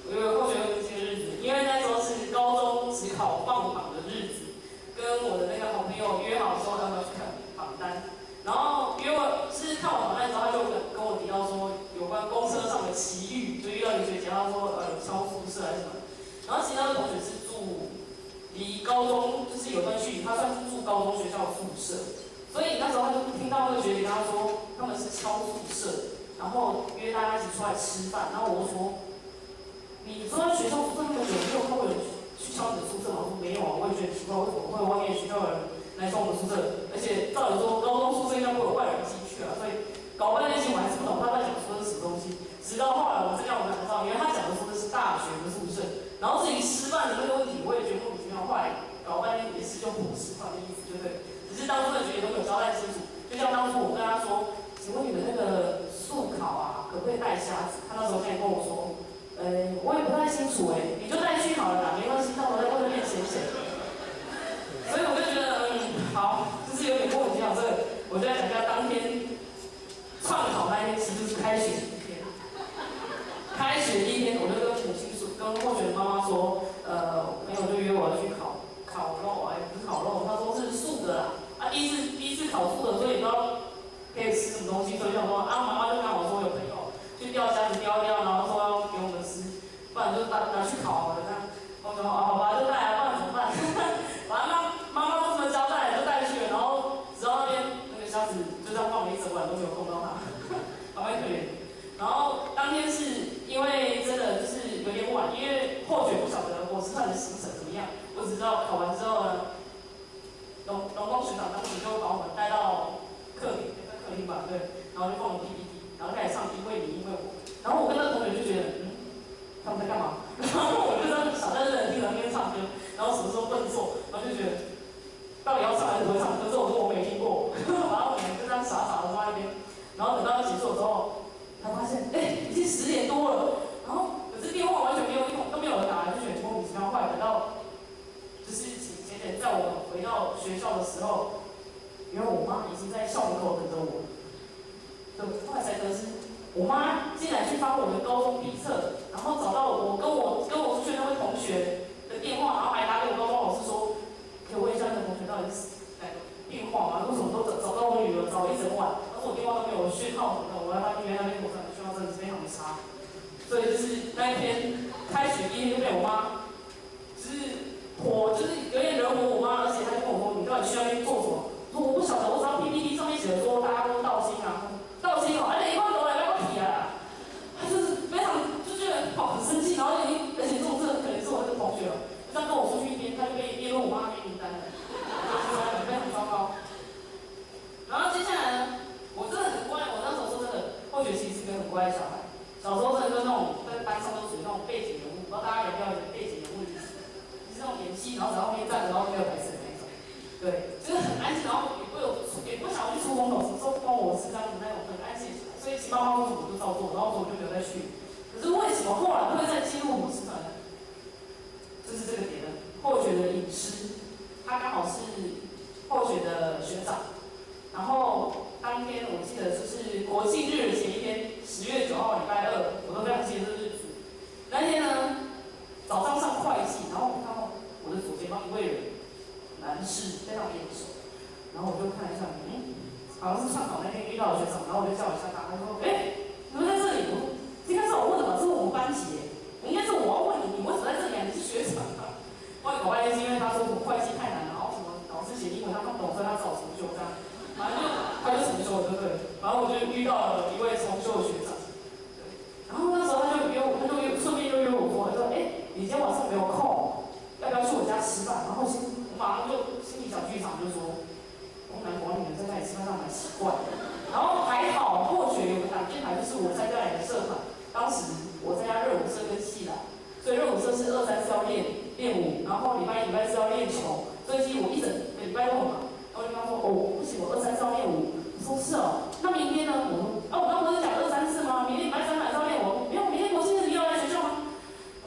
我有或许有这个日子，因为那时候是高中只考放榜的日子，跟我的那个好朋友约好说要不要去看榜单，然后约我是看完榜单之后，他就跟我提到说有关公车上的奇遇，就遇到一个学姐，他说有敲宿舍还是什么，然后其他的同学是住离高中就是有段距离，他算是住高中学校的宿舍，所以那时候他就听到那个学姐跟他说他们是敲宿舍，然后约大家一起出来吃饭，然后我就说你住在学校宿舍那么久，没有看过人去敲你的宿舍吗？我说没有啊，我也觉得奇怪，为什么会有外面学校的人来敲我们宿舍？而且照理说高中宿舍应该不会有外人进去啊，所以搞半天我还是不懂他在讲说的是什么东西。直到后来我才让我才知道，原来他讲的说的是大学的宿舍。然后至于吃饭的那个问题，我也觉得莫名其妙，后来搞半天也是用伙食饭的意思，对不对？只是当初的学姐都没有交代清楚，就像当初我跟他说，请问你们那个速考啊，可不可以带虾子？他那时候在跟我说，我也不太清楚你就带去好了啦，没关系，到时候在外面闲闲。所以我就觉得，好，就是有点莫名其妙。这个我就在讲一下当天创考那天，其实就是开学第一天。开学第一天，我就跟母亲说，跟候选妈妈说，朋友就约我要去烤肉啊，也不是烤肉，他说是素的啦。第一次烤素的，所以不知道可以吃什么东西，所以想说妈妈就刚好说有朋友去钓虾子钓，然后说要给我们吃，不然就拿去烤好了。我说好吧，就带来，不然怎么办？反正妈妈都这么交代，就带去了，然后直到那边那个虾子就这样放了一整晚都没有碰到它，好蛮可怜。然后当天是因为真的就是有点晚，因为或许不晓得伙食饭的行程怎么样，我只知道考完之后呢，龙光学长当时就把我们带到客厅吧，对，然后就放了 PPT， 然后开始唱因为你因为我，然后我跟那个同学就觉得，他们在干嘛？然后我就这样傻在这里听着那边唱歌，然后什么时候笨做，然后就觉得到底要唱还是不会唱？可是我说我没听过，然后我们就这样傻傻的坐在那边，然后等到结束的时候。才发现，已经10点多了，然后可是电话完全没有一通，都没有人打，就觉得莫名其妙。后来等到就是节点在我回到学校的时候，原来我妈已经在校门口等着我。对，后来才得知，我妈竟然去翻我的高中毕册，然后找到我跟我出去的那位同学的电话，然后还打给我高中老师说，可以问一下那个同学到底是哪个电话吗？为什么都找到我女儿，找了一整晚？我电话都没有讯号什么的，我来发现原来那边火车讯号真的是非常的差，所以就是那一天开学第一天就被我妈，就是有点惹火我妈，而且她就跟我说你到底去那边做什么？我说我不晓得，我知道 PPT 上面写的说大家都道心啊，道心哦，你快走来，不要提啊！她就是非常就觉得很生气，然后而且这种可能是我那个同学了，就这样跟我出去一天，他就被列入我妈黑名单了，就非常糟糕。然后接下来呢？我真的很乖，我那时候说真的，后学期是个很乖的小孩。小时候真的就那种在班上都属于那种背景人物，不知道大家有没有背景人物的意思？就是那种演戏，然后在后面站着，然后没有台词的那种。对，就是很安静，然后也不想要去出风头，什么时候关我是这样子那种很安静，所以其他妈妈我都照做，然后我就没有再去。可是为什么后来会再进入伙食团呢？就是这个点了，后学的饮师，他刚好是后学的学长。然后当天我记得就是国庆日的前一天，10月9号礼拜2，我都非常记得这日子。那天呢，早上上会计，然后我看到我的左前方一位人，男士，非常眼熟，然后我就看一下，好像是上考那天遇到的学长，然后我就叫一下他，他说，你们在这里？我说，应该是我问的吧，这是我们班级，应该是我要问你，你为什么在这里啊？你是学长啊？后来搞半天是因为他说会计太难了，然后什么老师写英文他看不懂，所以他找重修这样。反正他就重修了，对不对？然后我就遇到了一位重修的学长，对。然后那时候他就顺便就约我说，你今天晚上没有空，要不要去我家吃饭？然后我马上就心理小剧场就说，南国女人在那里吃饭上蛮奇怪的。然后还好，或许有个挡箭牌，就是我参加两个社团，当时我参加热舞社跟戏篮，所以热舞社是2、3、4要练舞，然后礼拜4要练球，所以其实我一整个礼拜都很忙。我就跟他说，哦，不行，我23是要练舞。我说是哦，那明天呢？我说，我刚不是讲23是吗？明天礼拜3晚上练舞，没有，明天国庆日你要来学校吗？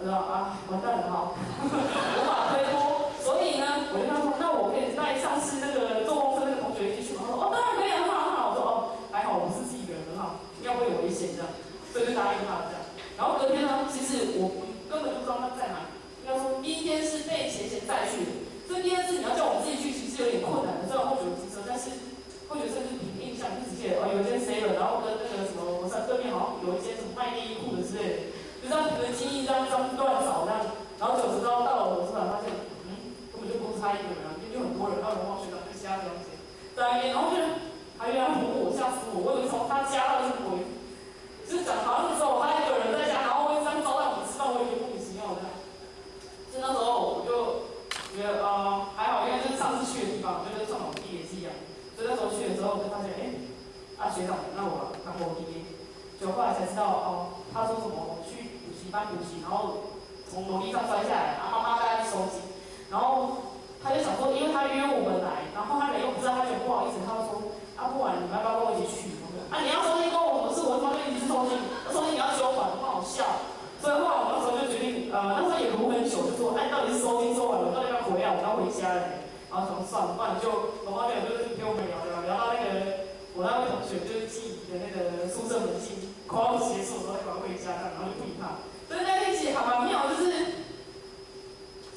我说啊，完蛋了哈，无法推脱。所以呢，我就跟他说，那我可以带上次那个坐公车那个同学一起去吗？他说，哦，当然可以，很好很好。我说，哦，还好我不是自己一个人，很好，要不会有危险这样，所以就答应他这样。然后隔天呢，其实我根本就不知道他在哪里。应该说第一天是被钱带去的，所以第二次你要叫我们自己去，其实有点困难的。虽然或许有机车，但是或许甚至凭印象就直接有一间 7， 然后跟那个什么，我上对面好像有一间什么卖内衣裤的之类的，就这样可能轻易这样乱找这样，然后就知道到了我突然发现，根本就不是他一个人啊，因为就很多人，然后荣光学长跟其他学姐在那边，然后就还原来唬我，吓死我！我以为从他家到底是鬼，就是讲好像只有他一个人在家，然后会这样招待我们吃饭，我也觉得莫名其妙的。所以那时候我就觉得还好，因为就是上次去的地方，就跟上我弟也是一样。所以那时候去的时候，就发现学长，那我当我弟，就后来才知道他说什么去补习班补习，然后从楼梯上摔下来，妈妈带他去收紧，然后他就想说，因为他约我们来，然后他人又不知道，他觉得不好意思，他就说不然你们要不要跟我一起去？你要收紧关我什么事？我他妈就一起去收紧，收紧你要揪团，不好笑。所以后来我那时候就决定，那时候也读很久，就说，到底是收金收完了，到底要回来，我要回家了。然后想算了，不然就龙猫店就是陪我们聊到那个我那位同学就是记忆的那个宿舍门禁，快要结束的时候就赶快回家，然后就不理他。所以那天其实还蛮妙，就是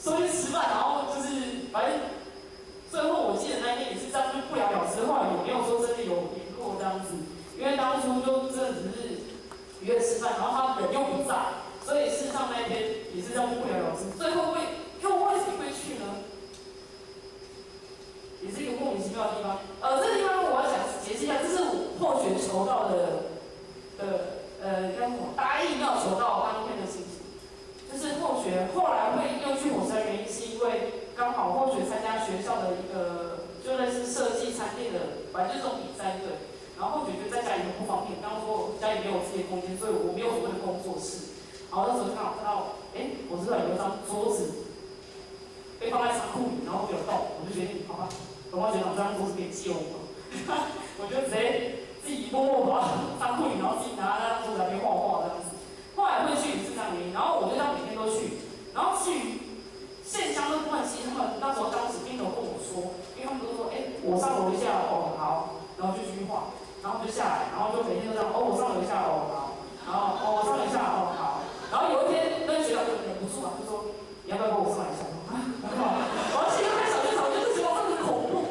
出去吃饭，然后就是反正最后我记得那一天也是这样，就不了了之，后来也没有说真的有联络这样子，因为当初就真的只是约吃饭，然后他人又不在。所以事实上那一天也是这样不了了之，最后又为什么会去呢？也是一个莫名其妙的地方。这个地方我要解释一下，这是我破学求到的叫什么？答应要求到当天的事情。就是破学后来会又去火车，原因是因为刚好破学参加学校的一个就类似设计餐厅的，反正就是这种比赛对。然后破学就在家里很不方便，刚刚说家里没有自己的空间，所以我没有所谓的工作室。然后那时候就刚好看到，我知道有一张桌子被放在仓库里，然后没有动，我就决定，好吧，龙猫学长这张桌子可以借我吗？我就直接自己默默把仓库里，然后自己拿那张桌子来边画画这样子。后来会去也是这样原因，然后我就这样每天都去。然后至于线香的部分，其实他们那时候当时并没有跟我说，因为他们都说，我上楼一下，好，然后就继续画，然后就下来，然后就每天都这样，我上楼一下，好，然后我上楼一下，好。然后有一天，那个学长就忍不住嘛，就说：“你要不要跟我上来一下？”很好。我要去那边小剧场，我觉得学长真的很恐怖。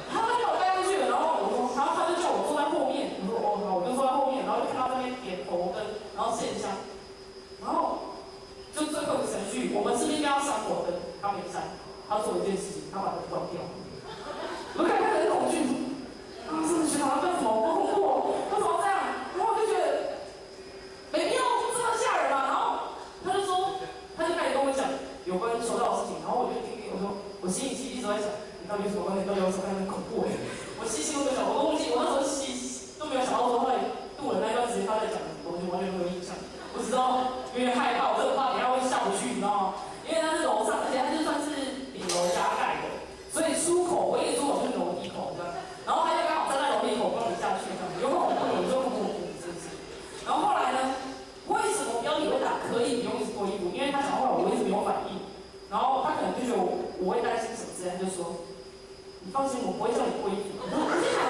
他就把我带上去了，然后我说，然后他就叫我坐在后面。我说：“好，我就坐在后面。”然后就看到那边点头灯，然后线香，然后就最后一个程序，我们是不是应该要闪火灯？他没闪，他做一件事情，他把灯关掉。我看他很恐惧，这个学长他干什么？好恐怖哦！为什么这样？然后我就觉得没必要。他就开始跟我讲有关求道的事情，然后我就听，我说我心里其实一直在想，你到底有什么关系？到底有什么很恐怖？我细心都没想，我都忘记，我那时候都没有想到说后来度了那段时间他在讲什么东西，完全没有印象。我只知道有点害怕，我真的怕等下会下不去，你知道吗？因为它是楼上，而且它就算是顶楼加盖的，所以出口唯一出口就是楼梯口这样。然后他就刚好站在楼梯口不让你下去，这样有恐怖，有就恐怖，真是。然后后来呢？为什么标题会打可以不用一直脱衣服？因为他讲话我一直没有反应，然后他可能就觉得我会担心什么之类，他就说：“你放心，我不会叫你脱衣服。”我心想，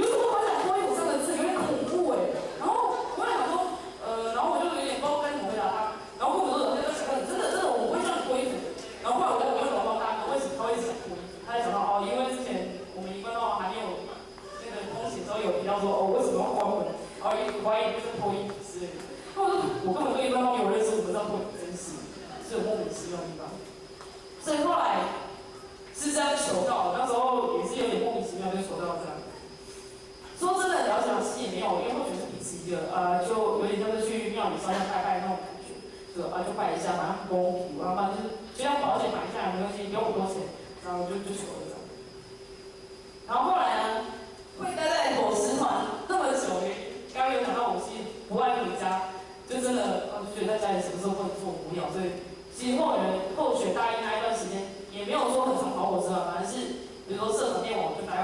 有什么好讲脱衣服3个字，有点恐怖然后我也想说，然后我就有点不知道该怎么回答他。然后或者说他就想说：“真的，我不会叫你脱衣服。”然后后来我就找到他，为什么他会一直想脱衣服？他就想到因为之前我们一关到还没有那个通行的时候有提到说为什么要关门，然后怀疑就是脱衣服之类的。我根本对一般方面有认识，我不知道会真实，是有莫名其妙的地方。所以后来是这样求道，那时候也是有点莫名其妙就求到这样。说真的，了解其实也没有，因为会觉得彼此一个就有点像是去庙里烧香拜拜那种感觉，就拜一下，反正不公平，然后就是就像保险买一下没关系，不用很多钱，然后就求了这样。然后后来呢，会待在伙食团那么久，刚刚有讲到我其实不爱回家。就真的，就觉得在家里什么时候不能做无聊，所以其实后学大一那一段时间也没有说很常跑火车，反正是比如说社团练网就待在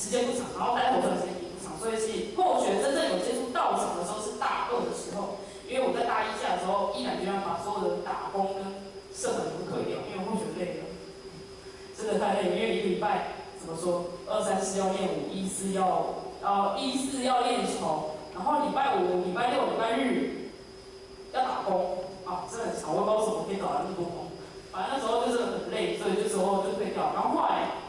时间不长，然后待在火车的时间也不长，所以其实候选真正有接触道场的时候是大二的时候，因为我在大一下的时候，毅然决然把所有的打工跟社团全部退掉，因为候选累了，真的太累了，因为一个礼拜怎么说，2、3、4要练舞，1、4要练球，然后礼拜5、礼拜6、礼拜日要打工啊，真的很强，我也不知道为什么可以搞来那么多工，反正那时候就是很累，所以那时候就退掉，然后后来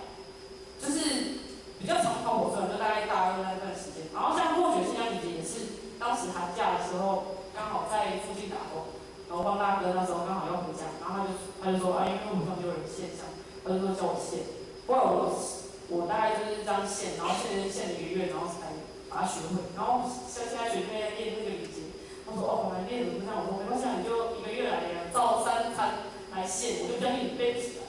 就是比较常跑火车，就大概大二那段时间，然后像或许新疆姐姐也是当时寒假的时候刚好在附近打工，然后帮大哥那时候刚好要回家，然后他就说啊，因为我们上就有人线上，他就说叫我线，后来我大概就是这样线，然后线了1个月，然后才把它学会。然后像现在学妹在练那个礼节，他说哦，我来练怎么这样？我说没关系，你就1个月来练，照3餐来线，我就相信你背不起来。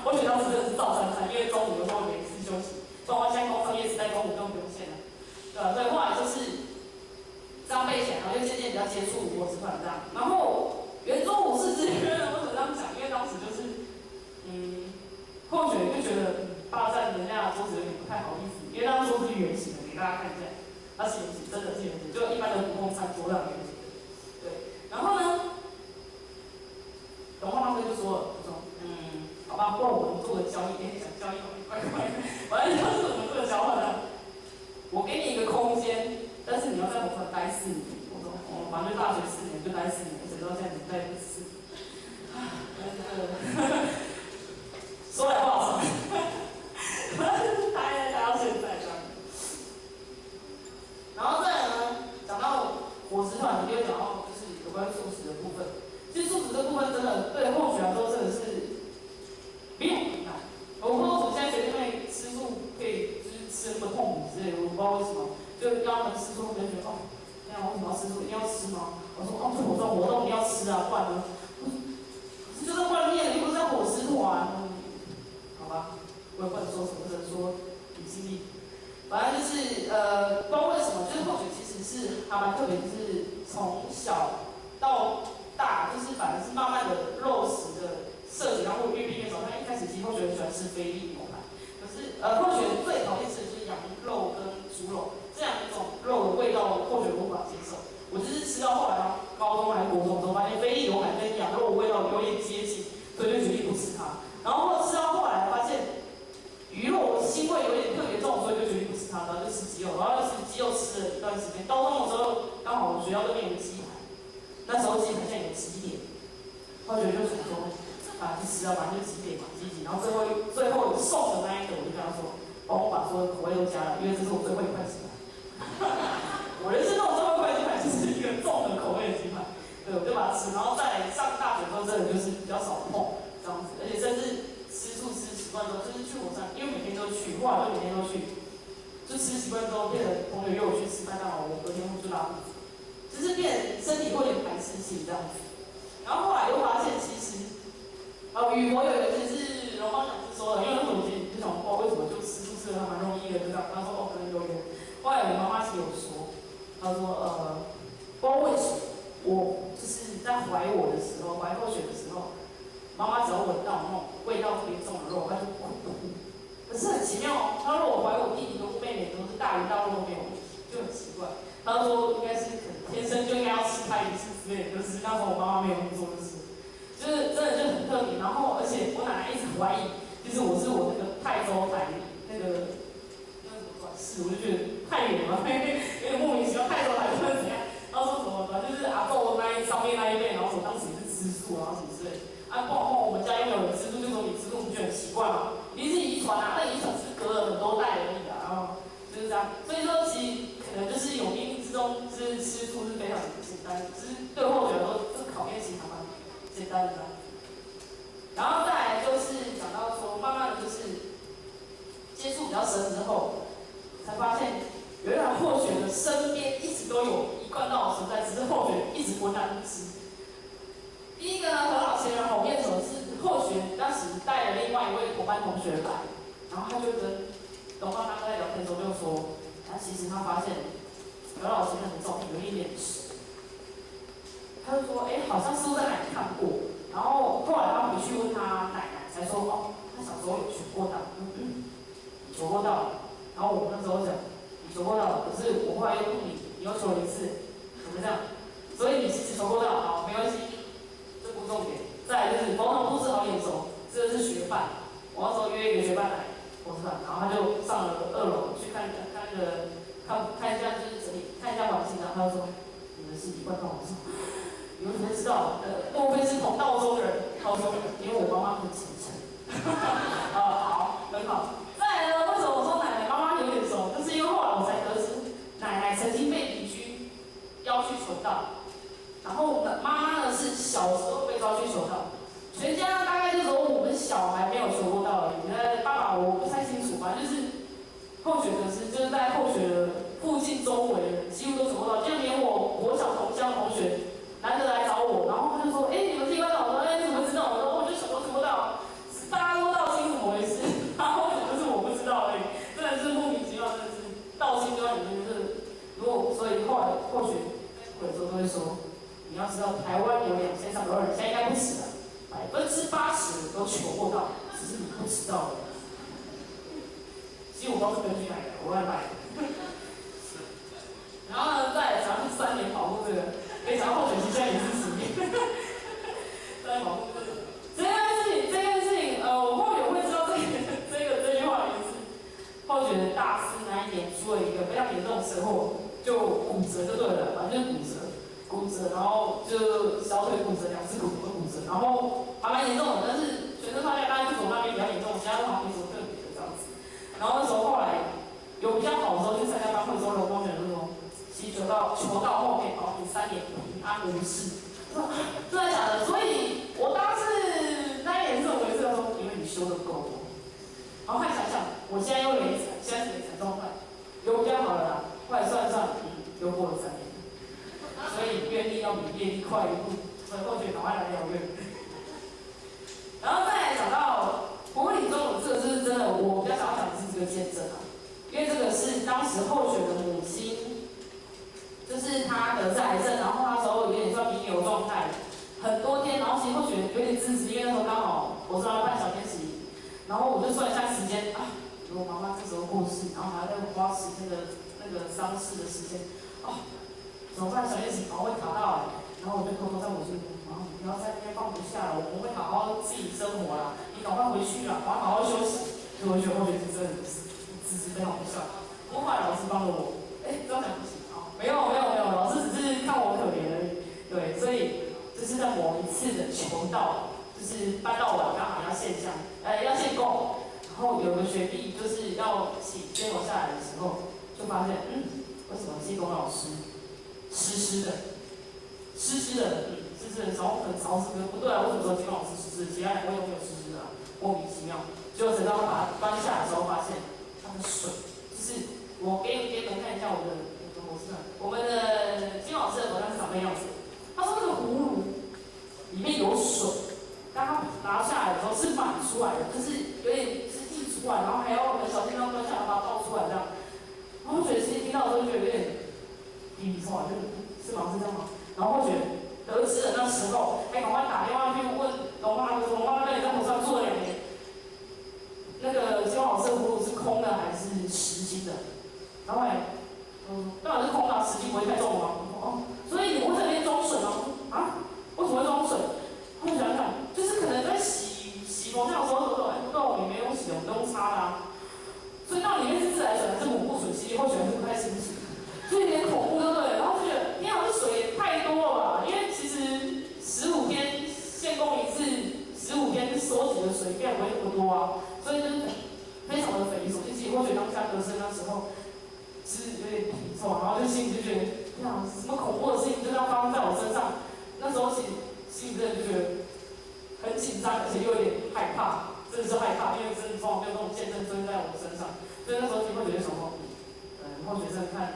我觉得当时真的是照3餐，因为中午的时候每次休息，不然现在工商业时代中午根本不用线了，对吧？所以后来就是这样背起来，然后就渐渐比较接触我师团这样。然后圆桌武士之约呢，为什么这样讲？因为当时就是或许就觉得霸占人家的桌子有点不太好意思，因为那桌子是圆形的，给大家看一下，它是圆形，真的是圆形，就一般的不共餐桌上圆形的。对，然后呢，董妈妈就说了，好吧，不然我们做个交易，想交易快，反正就是我们做个交换的，我给你一个空间，但是你要在我这待4年。我说，反正就大学4年就待4年，谁知道现在能待4年？说来话长，待到现在这样。然后再来呢，讲到伙食团，就会讲到就是有关素食的部分。其实素食这部分真的对候选来说真的是没有困难。我不知道为什么现在学弟妹吃素可以就是吃那么痛苦之类的，我不知道为什么，就要他们吃素，他们就觉得哦，那我为什么要吃素？一定要吃吗？我说哦，这活动一定要吃啊，不然呢？可是就在外面，又不是在伙食团。好吧，我也不能说什么，只能说你尽力。反正就是不知道为什么，就是或许其实是还蛮特别，就是从小到大，就是反正是慢慢的肉食的摄取，然后越变越少。他一开始其实或许很喜欢吃菲力牛排，可是或许最讨厌吃的就是羊肉跟猪肉这两种肉的味道，或许无法接受。我就是吃到后来高中还是国中的时候，发现菲力牛排跟羊肉的味道有点接近，所以就决定不吃它。然后吃到后来发现鱼肉腥味有点特别重，所以就决定不吃它，然后就吃鸡肉。然后吃鸡肉吃了一段时间，高中的时候刚好我们学校对面有个鸡排，那时候鸡排现在有几点，后来就想说啊，去吃啊，反正就几点嘛，几点。然后最后送的那一个，我就跟他说，帮我把所有口味都加了，因为这是我最会的鸡排。我人生中最会的鸡排就是一个综合口味的鸡排，对，我就把它吃。然后再上大学之后，真的就是比较少碰。这样子，而且甚至吃素吃习惯之后，就是去火山，因为每天都去，后来就每天都去，就吃习惯之后，变成同学约我去吃麦当劳，我隔天就拉肚子，就是变身体会有点排斥性这样子。然后后来又发现，其实语博有一个就是荣芳讲师说的，因为那时候我就想，哇，为什么就吃素吃的还蛮容易的，就这样。他说哦，可能有缘。后来我妈妈其实有说，她说不知道为什么，我就是在怀我的时候，怀候选的时候。妈妈只要闻到那种味道特别重的肉，她就哭。可是很奇妙哦，她说我怀我弟弟跟妹妹都是大鱼大肉都没有问题，就很奇怪。她说应该是可能天生就应该要吃太鱼翅之类的，就是那时候我妈妈没有做的事，就是真的就很特别。然后而且我奶奶一直怀疑，就是我是我那个泰州台那个什么转世，我就觉得太远了，有点莫名其妙。泰州台不知道怎样，然后说什么的，就是阿豆上面那一辈，然后说当时也是吃素，然后什么之类的。啊，过后我们家又没有人吃素，就说你吃素，不觉得很奇怪吗？一定是遗传啊，那遗传是隔了很多代而已啊，然后就是这样。所以说，其实可能就是有冥冥之中，就是吃素是非常简单的，只是对候选人说，这考验其实还蛮简单的。然后再来就是讲到说，慢慢的就是接触比较深之后，才发现原来候选人身边一直都有一贯道的存在，只是候选人一直浑然不知。第一个呢，很好奇人好面熟是候选当时带了另外一位同班同学来，然后他就跟董方刚在聊天的时候就说，其实他发现何老师那的照片有一点熟，他就说，好像是不是在哪里看过？然后后来他回去问他奶奶，才说，哦，他小时候有学过道，学过道。然后我那时候讲你求过道，可是我后来又问你，你又求了一次，怎么这样？所以你其实求过道，好，没关系，这不重点。再来就是沟通不是好眼熟，这个是学伴。我那时候约一个学伴来，我知道，然后他就上了2楼去看那个看一下就是整理看一下环境，然后他就说你们是一贯道，我说你们怎么知道？莫非是同道中人？他说因为我妈妈很虔诚。好，很好。再来呢，为什么我说奶奶妈妈有点熟？就是因为后来我才得知，奶奶曾经被邻居要去求道，然后妈妈呢是小时候被抓去求道，全家大概就只有我们小孩没有求过道而已。爸爸我不太清楚，反正就是后学得知，就是在后学的附近周围的人几乎都求过道，就连我小同乡同学难得来找我，然后他就说，你们是一贯道？我说，你怎么知道？我说，我就求过道。大家都道心怎么回事？然后就是我不知道而已，真的是莫名其妙，真的是道心就在里面。就是如果所以后来或许有时候都会说，你要知道台湾有2300万人，现在应该不止了，80%都求过道，只是你不知道而已。其实我不知道是根据哪个，我乱买的。然后呢，再来讲是3年保护这个，可以讲到后学期现在也是10年，3年保护这个。这件事情，我后面会知道这句话的意思。后学大4那一年出了一个非常严重的车祸，就骨折就对了，反正就是骨折，然后就小腿骨折，2只骨头骨折，然后还蛮严重的，但是全身上下大概就左那边比较严重，其他都好像没什么特别的这样子。然后那时候后来有比较好的时候，去参加班会的时候，龙光选就说，其实求到后面，保你3年平安无事。真的假的？所以我当时那一年是怎么回事？说因为你修的够多，然后后来想想，我现在又累残，现在是累残状态，有比较好了啦。后来算又过了3年，所以愿力要比业力快1步，所以后续赶快来疗愈。然后再来讲到国理中，这个是真的，我比较想要讲的是这个见证啊，因为这个是当时候选的母亲。就是他得癌症，然后那时候有点算弥留状态，很多天，然后其实会觉得有点支持，因为那时候刚好我是要办小天使，然后我就算一下时间啊，如果妈妈这时候过世，然后还要再花时间的那个丧事的时间，怎么办？小天使好会卡到然后我就偷偷在我心里，然后你不要在那边放不下了，我们会好好自己生活啦，你赶快回去啦，好好休息。所以我觉得后学期真的是非常不孝，后来老师帮了我，这样讲不行。没有，老师只是看我可怜而已。对，所以就是在某一次的求道，就是搬到晚刚好要献供，然后有个学弟就是要请宣楼下来的时候，就发现，为什么济公老师湿湿的，然后很潮湿，不对啊，为什么济公老师湿湿？其他2位都没有湿湿的，莫名其妙。结果等到他把它搬下来的时候，发现他的水，就是我给你们看一下我们的金老师的头像是长那样子。他说那个葫芦里面有水，当他拿下来的时候是满出来的，就是有点是溢出来，然后还要很小心地端下来把它倒出来这样。然后我觉得其实听到的时候就觉得有点皮皮臭啊，是吗？是这样吗？然后我觉得得知了那时候，还赶快打电话去问龙妈说，龙妈那你在头上做了2年，那个金老师的葫芦是空的还是实心的？然后当然是空的，实际不会太重吗？所以你会在那边装水吗？为什么会装水？我想想，就是可能在洗佛像的时候，不懂，你没用洗，我们用擦的所以到里面是自来水还是母固水？其实或许还是不太清楚，所以有点恐怖，对不对？然后就觉得，天啊，这水也太多了吧？因为其实15天献供一次，15天收集的水量不会那么多所以就是非常的匪夷所思。其实或许当下得知那时候。是有点皮臭，然后就心里就觉得，呀，什么恐怖的事情就这样发生在我身上。那时候心里真的就觉得很紧张，而且又有点害怕，真的是害怕，因为真的从来没有那种见证出现在我身上。所以那时候就会觉得什么，后学生看，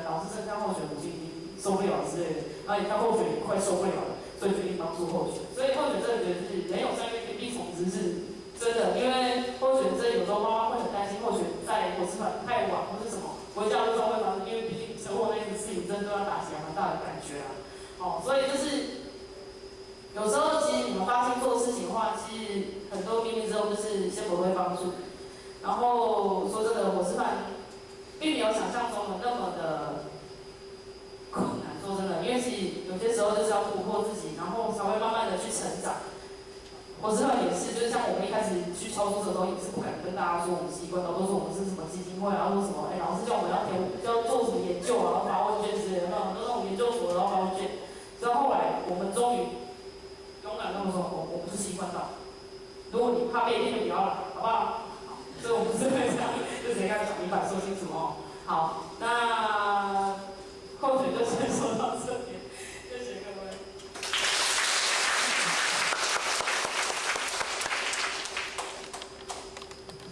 老师生看后学母亲已经受不了之类的，然后也看后学也快受不了了，所以决定帮助后学。所以后学真的觉得是人有三月必从之是真的，因为后学生有时候妈妈会很担心后学在火车团太晚或是什么。回家路上会发生，因为毕竟车祸那件事情真的都要打起来蛮大的感觉所以就是有时候其实你们发心做事情的话，其实很多秘密之后就是仙佛会帮助。然后说这个我师范并没有想象中的那么的困难。说真的，因为其实有些时候就是要突破自己，然后才会慢慢的去成长。我知道也是，就是像我们一开始去操作的时候，也是不敢跟大家说我们是一贯道，都说我们是什么基金会啊，说什么老师叫我们要做什么研究啊，然后发问卷之类的，都那种研究所然后发问卷。直到后来，我们终于勇敢跟我说，我们是习惯道。如果你怕被骗，就不要了，好不好？所以我们是会这样，就直接跟他讲明白，说清楚哦。好，那或许就先说到这边，谢谢各位。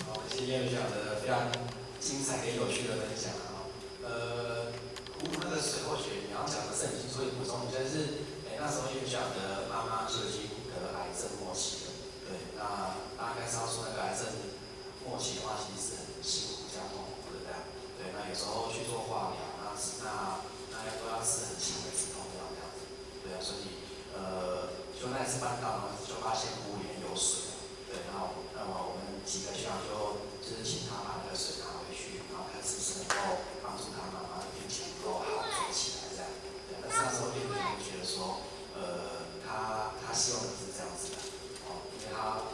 好，谢谢院长的非常精彩跟有趣的分享啊。那个水或血，你刚刚讲的是很清楚，也补充，就是那时候院长的妈妈就已经得癌症末期了。对，那大家应该知道说那个癌症末期的话，其实是很辛苦加痛苦的这样。对，那有时候去做化疗，那都要吃很强的止痛药这样子。对啊，所以就那一次搬到，就发现屋里面有水。对，然后我们几个学长就是请他把那个水拿回去，然后开始是能够帮助他妈妈的病情能够好走起来这样。对，但是那时候店里就觉得说，他希望的是这样子的，因为他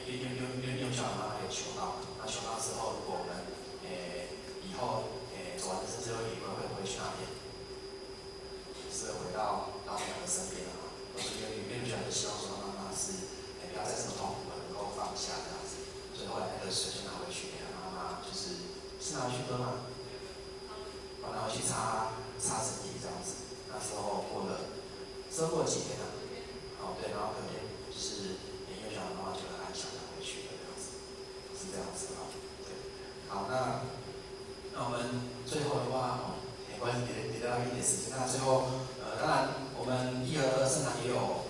因为小妈妈有求到，那求到之后，如果我们以后走完这之后，你们会回去那边，是回到老娘的身边啊。我是因为小就希望说妈妈是不要再这么痛苦了，能够放下这样子，所以后来那个水就拿回去给妈妈，是拿回去喝吗？拿回去擦身体这样子。那时候过了几天啊，对，然后隔天就是因为小妈妈就很安详的回去了这样子，是这样子啊。对，好，那我们最后的话，没关系，给大家一点时间。那最后，当然我们义和社团也有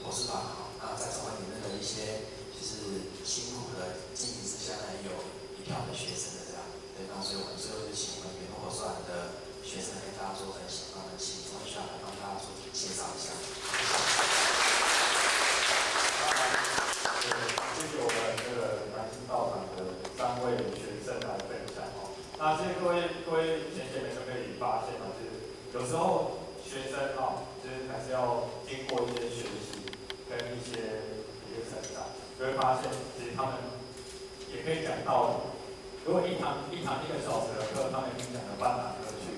博士团啊，那在中文里面的一些就是辛苦的经营之下呢，也有一票的学生的这样。对，那所以我们最后就请我们原博士团的学生跟大家做分享，那我们请钟校来帮大家做介绍一下。谢谢我们这个南京道场的3位学生来分享哦。那这各位前辈们都可以发现哦，就是有时候学生就是还是要经过一些学习跟一些成长，就会发现其实他们也可以讲道理。如果一堂1个小时的课，他们已经讲了半堂课去，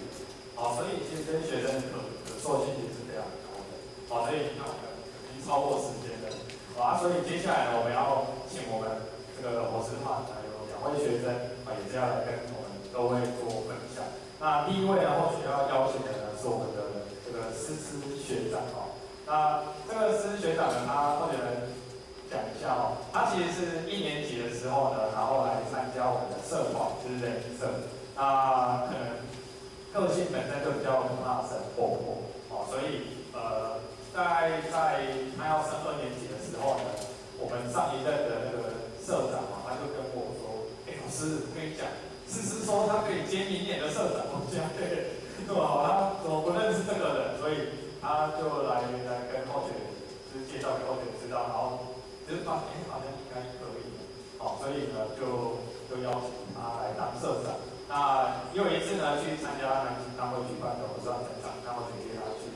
所以其实这些学生可塑性也是非常高的，所以那我们已经超过时间了。所以接下来呢，我们要请我们这个博士团还有2位学生也是要来跟我们各位做分享。那第一位呢，或许要邀请的呢是我们的这个思学长那这个思学长呢，他或许来讲一下他其实是1年级的时候呢，然后来参加我们的社团，就是人艺社。那可能个性本身就比较怕生活泼所以在他要升2年级的时候呢，我们上一任的那个社长他就跟我说，老师，我跟你讲，思说他可以接明年的社长，我讲对，他怎么不认识这个人，所以他就来跟后学就是介绍给后学知道，然后就是发现好像应该可以，所以呢就邀请他来当社长。那又一次呢去参加南京大会举办的我上成长，然后就约他去。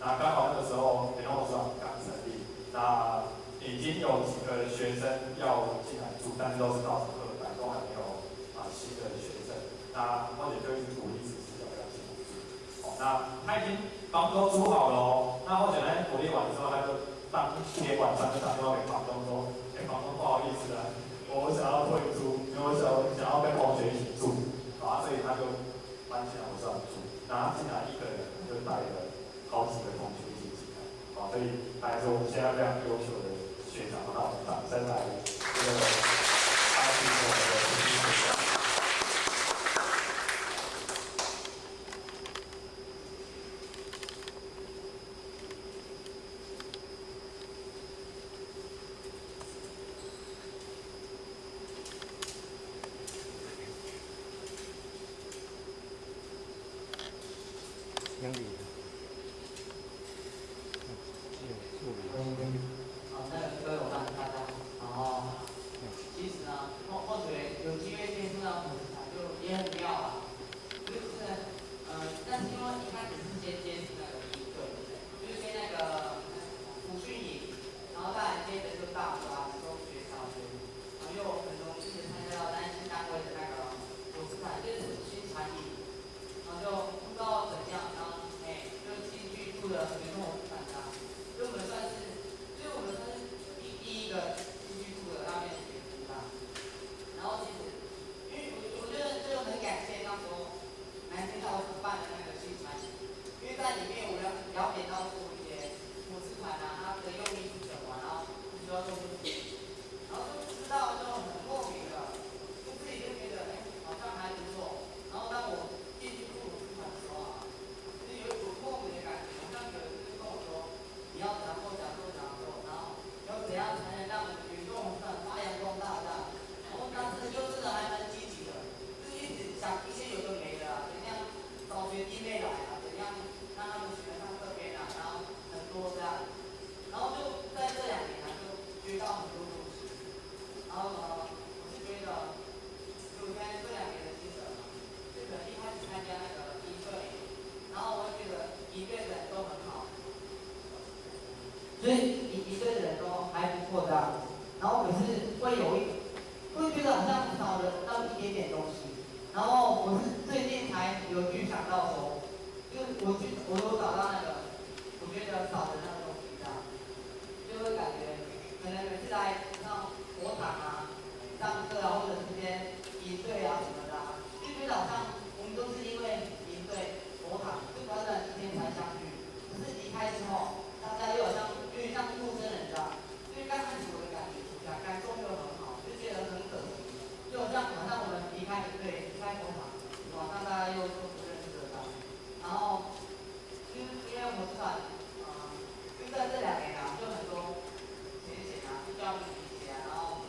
那刚好那个时候联络社刚成立，那已经有几个学生要进来住，但是都是到2班，都还没有新的学生。那或者就一直鼓励持续要进来住。那他已经房都租好了那或者呢鼓励完之后，他就当天晚上就打电话给房东说，房东不好意思我想要退租，因为我想要跟同学一起住。所以他就搬进来我这住，那他进来1个人就带了好几个同学一起进来，所以他还是我们现在非常优秀的学长，那我们掌声来这个他是我们的学长。经理，好，那各位伙伴大家好，就是一堆的人都还不错这样，然后可是会觉得好像少了那么一点点东西，然后我是最近才有去想到说，就是我有找到那个我觉得少的那个东西这样，就会感觉可能每次来上国场啊、上课啊，或者是这些营队啊什么的啊，就觉得好像我们都是因为营队、国场就短短几天才相遇，可是离开之后，大家又好像有点像陌生人这样，就是刚开始我的感受又很好，就觉得很可惜，就好像我们离开营队、离开国场，马上大家又不认识了这样，然后就是因为我知道，就在这2年啊，就很多学啊，就教育理解啊，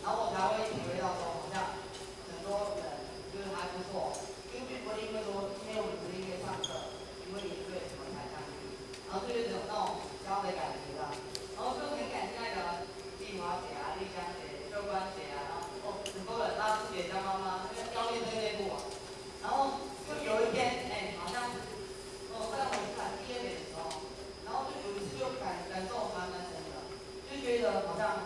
然后我才会体会到说，好像很多人就是还不错，就并不会因为说今天我们只是因为上课，因为营队什么才相遇，然后就有那种交的感觉啊，然后就很感谢那个丽华姐啊、丽香姐、秀官姐啊，然后很多人大师姐、江妈妈，那个教练队内部啊，然后就有一天，好像是在我们看第2年的时候，然后就有一次就感受蛮深的，就觉得好像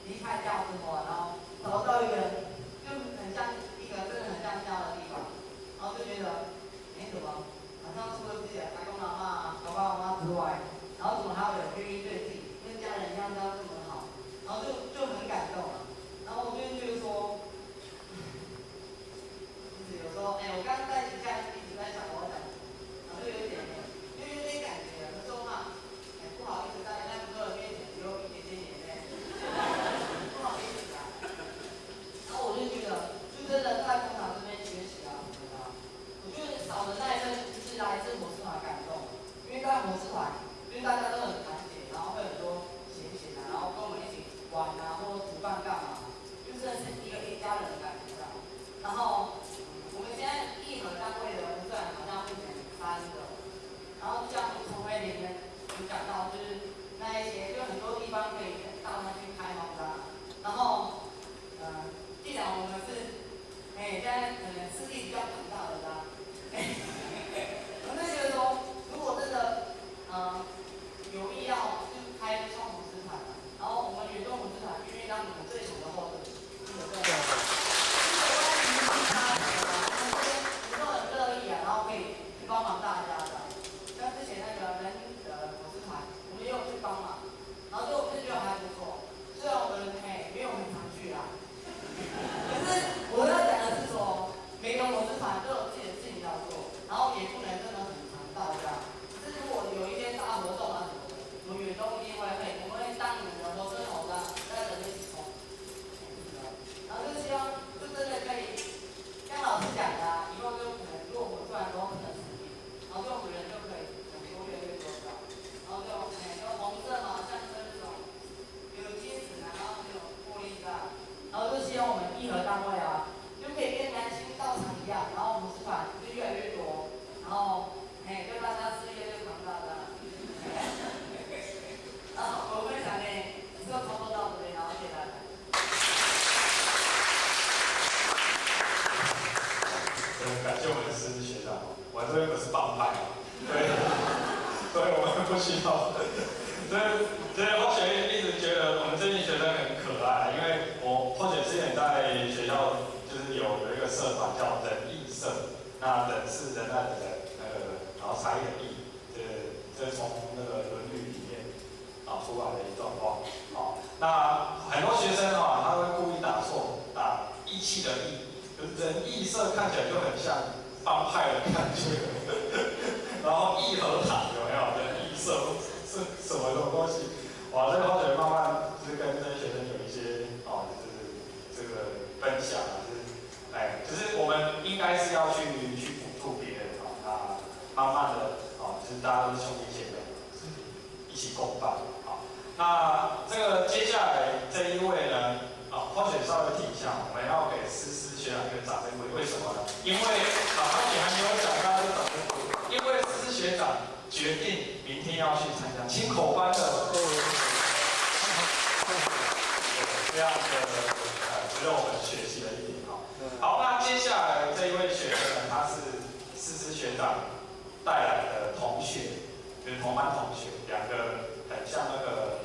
离开家之后啊，然后找到一个就很像一个真的很像家的地方，然后就觉得怎么好像除了自己的阿公阿嬷啊、爸爸妈妈之外，然后怎么还有人愿意对自己跟家人一样这样这么好，然后就很感动啊，然后我就觉得说，就是有时候我刚刚在底下一直在想我要讲，然后就有点感觉，有时候嘛，不好意思在那么多人面前流一点点眼泪，不好意思啊。然后我就觉得，就真的在工厂这边学习啊什么的，我觉得少的那一份是来自魔术团感动，因为在魔术团，因为大家都很团结，然后会很多闲啊，然后跟我们一起玩啊，或者煮饭干嘛，就真的是一家人的感觉这样。然后我们现在义和单位的部分好像目前3个。然后像从会里面有讲到，就是那一些就很多地方可以到那去开荒的。然后，既然我们是，现在可能势力比较庞大的啦，我就觉得说，如果真的，有意要就开创母资团，然后我们远东母资团愿意当你们最强的后盾，对不对？很多人乐意啊，然后可以去帮忙大家的。像之前那个人母资团，我们也有去帮忙，然后就觉得还不错。虽然我们没有很常去啊，可是我要讲的是说，每个母资团都有自己的事情要做，然后也不能真的很常到这样。可是如果有一些大活动啊什么的，我们远东一定会我们会当你们的活生活的，大家人一起冲。然后就希望就真的可以，像老师讲的啊，以后就可能如果我们突然都不能实力，然后就我们人就可以越来越多的，然后就红色嘛，象征这种有阶层啊，然后这种魄力感，然后就希望我们义和单位啊，就可以跟南星道场一样，然后母资团就越来越多，然后就大家事业就庞大的。然后我分享呢，就差不多到这里，然后谢谢大家。感谢我们的师学长，我们这边不是帮派嘛，对，所以我们不需要。所以或许一直觉得我们这群学生很可爱，因为我或许之前在学校就是有一个社团叫人艺社，那人是仁爱的人，然后才艺的艺，这从那个《论语》里面出来的一段话。那很多学生他会故意打错，打义气的义。人义社看起来就很像帮派的感觉，然后义和堂有没有？人义社是什么东西？哇，这个同学慢慢就是跟这些学生有一些就是这个分享啊，就是我们应该是要去辅助别人那慢慢的就是大家都是兄弟姐妹，一起共办那这个接下来这一位呢？或许稍微提一下，我们要给思学长一个掌声鼓励。为什么呢？因为他也还没有讲，大家就掌声鼓励。因为思学长决定明天要去参加清口班的，这样的值得我们学习的一点好，那接下来这一位学生呢，他是思学长带来的同学，就是同班同学，2个很像那个。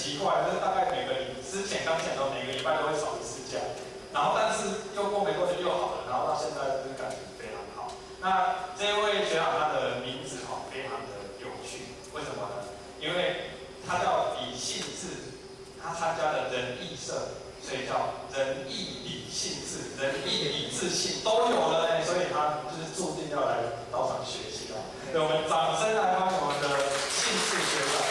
奇怪，就是大概之前刚讲到每个礼拜都会少1次假，然后但是又过没多久又好了，然后到现在就是感觉非常好。那这位学长他的名字非常的有趣，为什么呢？因为他叫李信志，他参加了仁义社，所以叫仁义礼信志，仁义礼智信都有了呢，所以他就是注定要来道场学习了。所以我们掌声来欢迎我们的信志学长。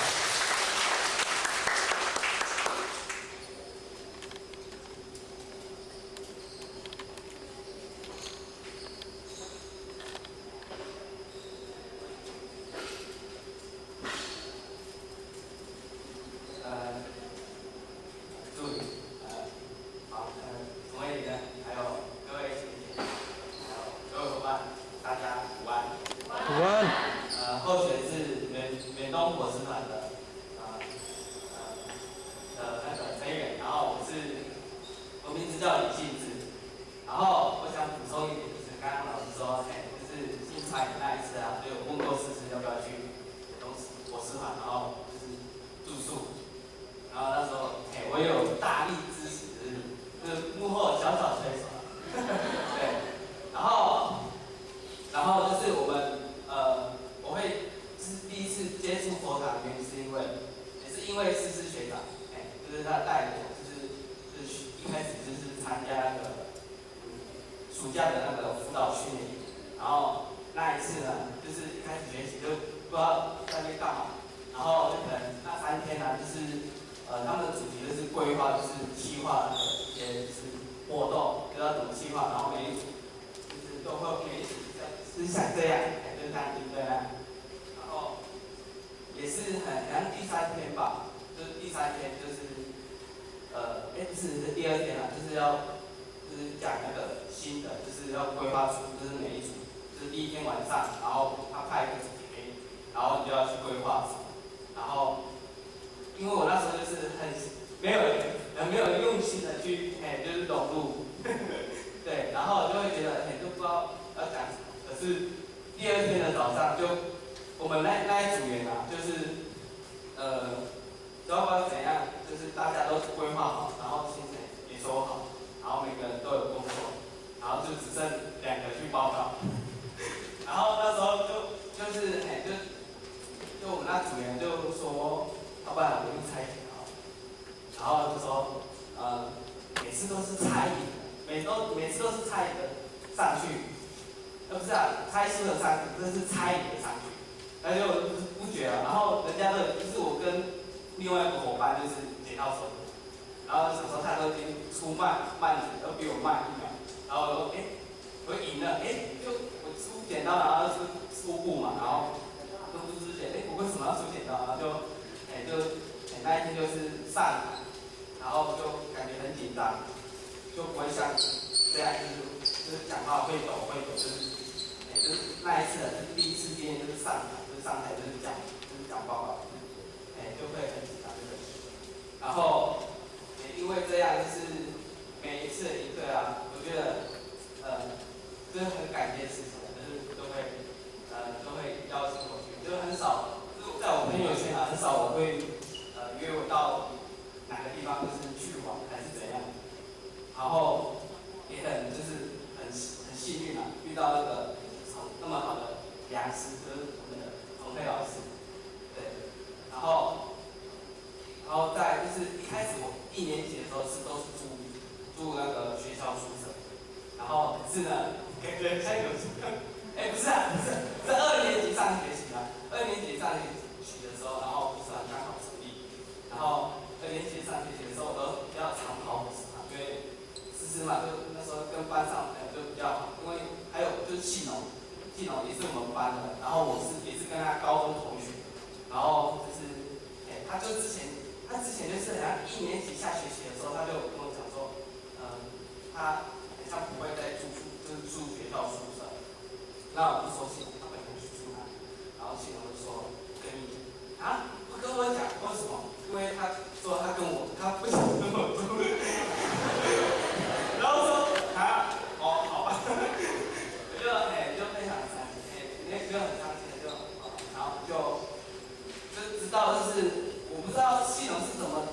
知道就是我不知道系统是怎么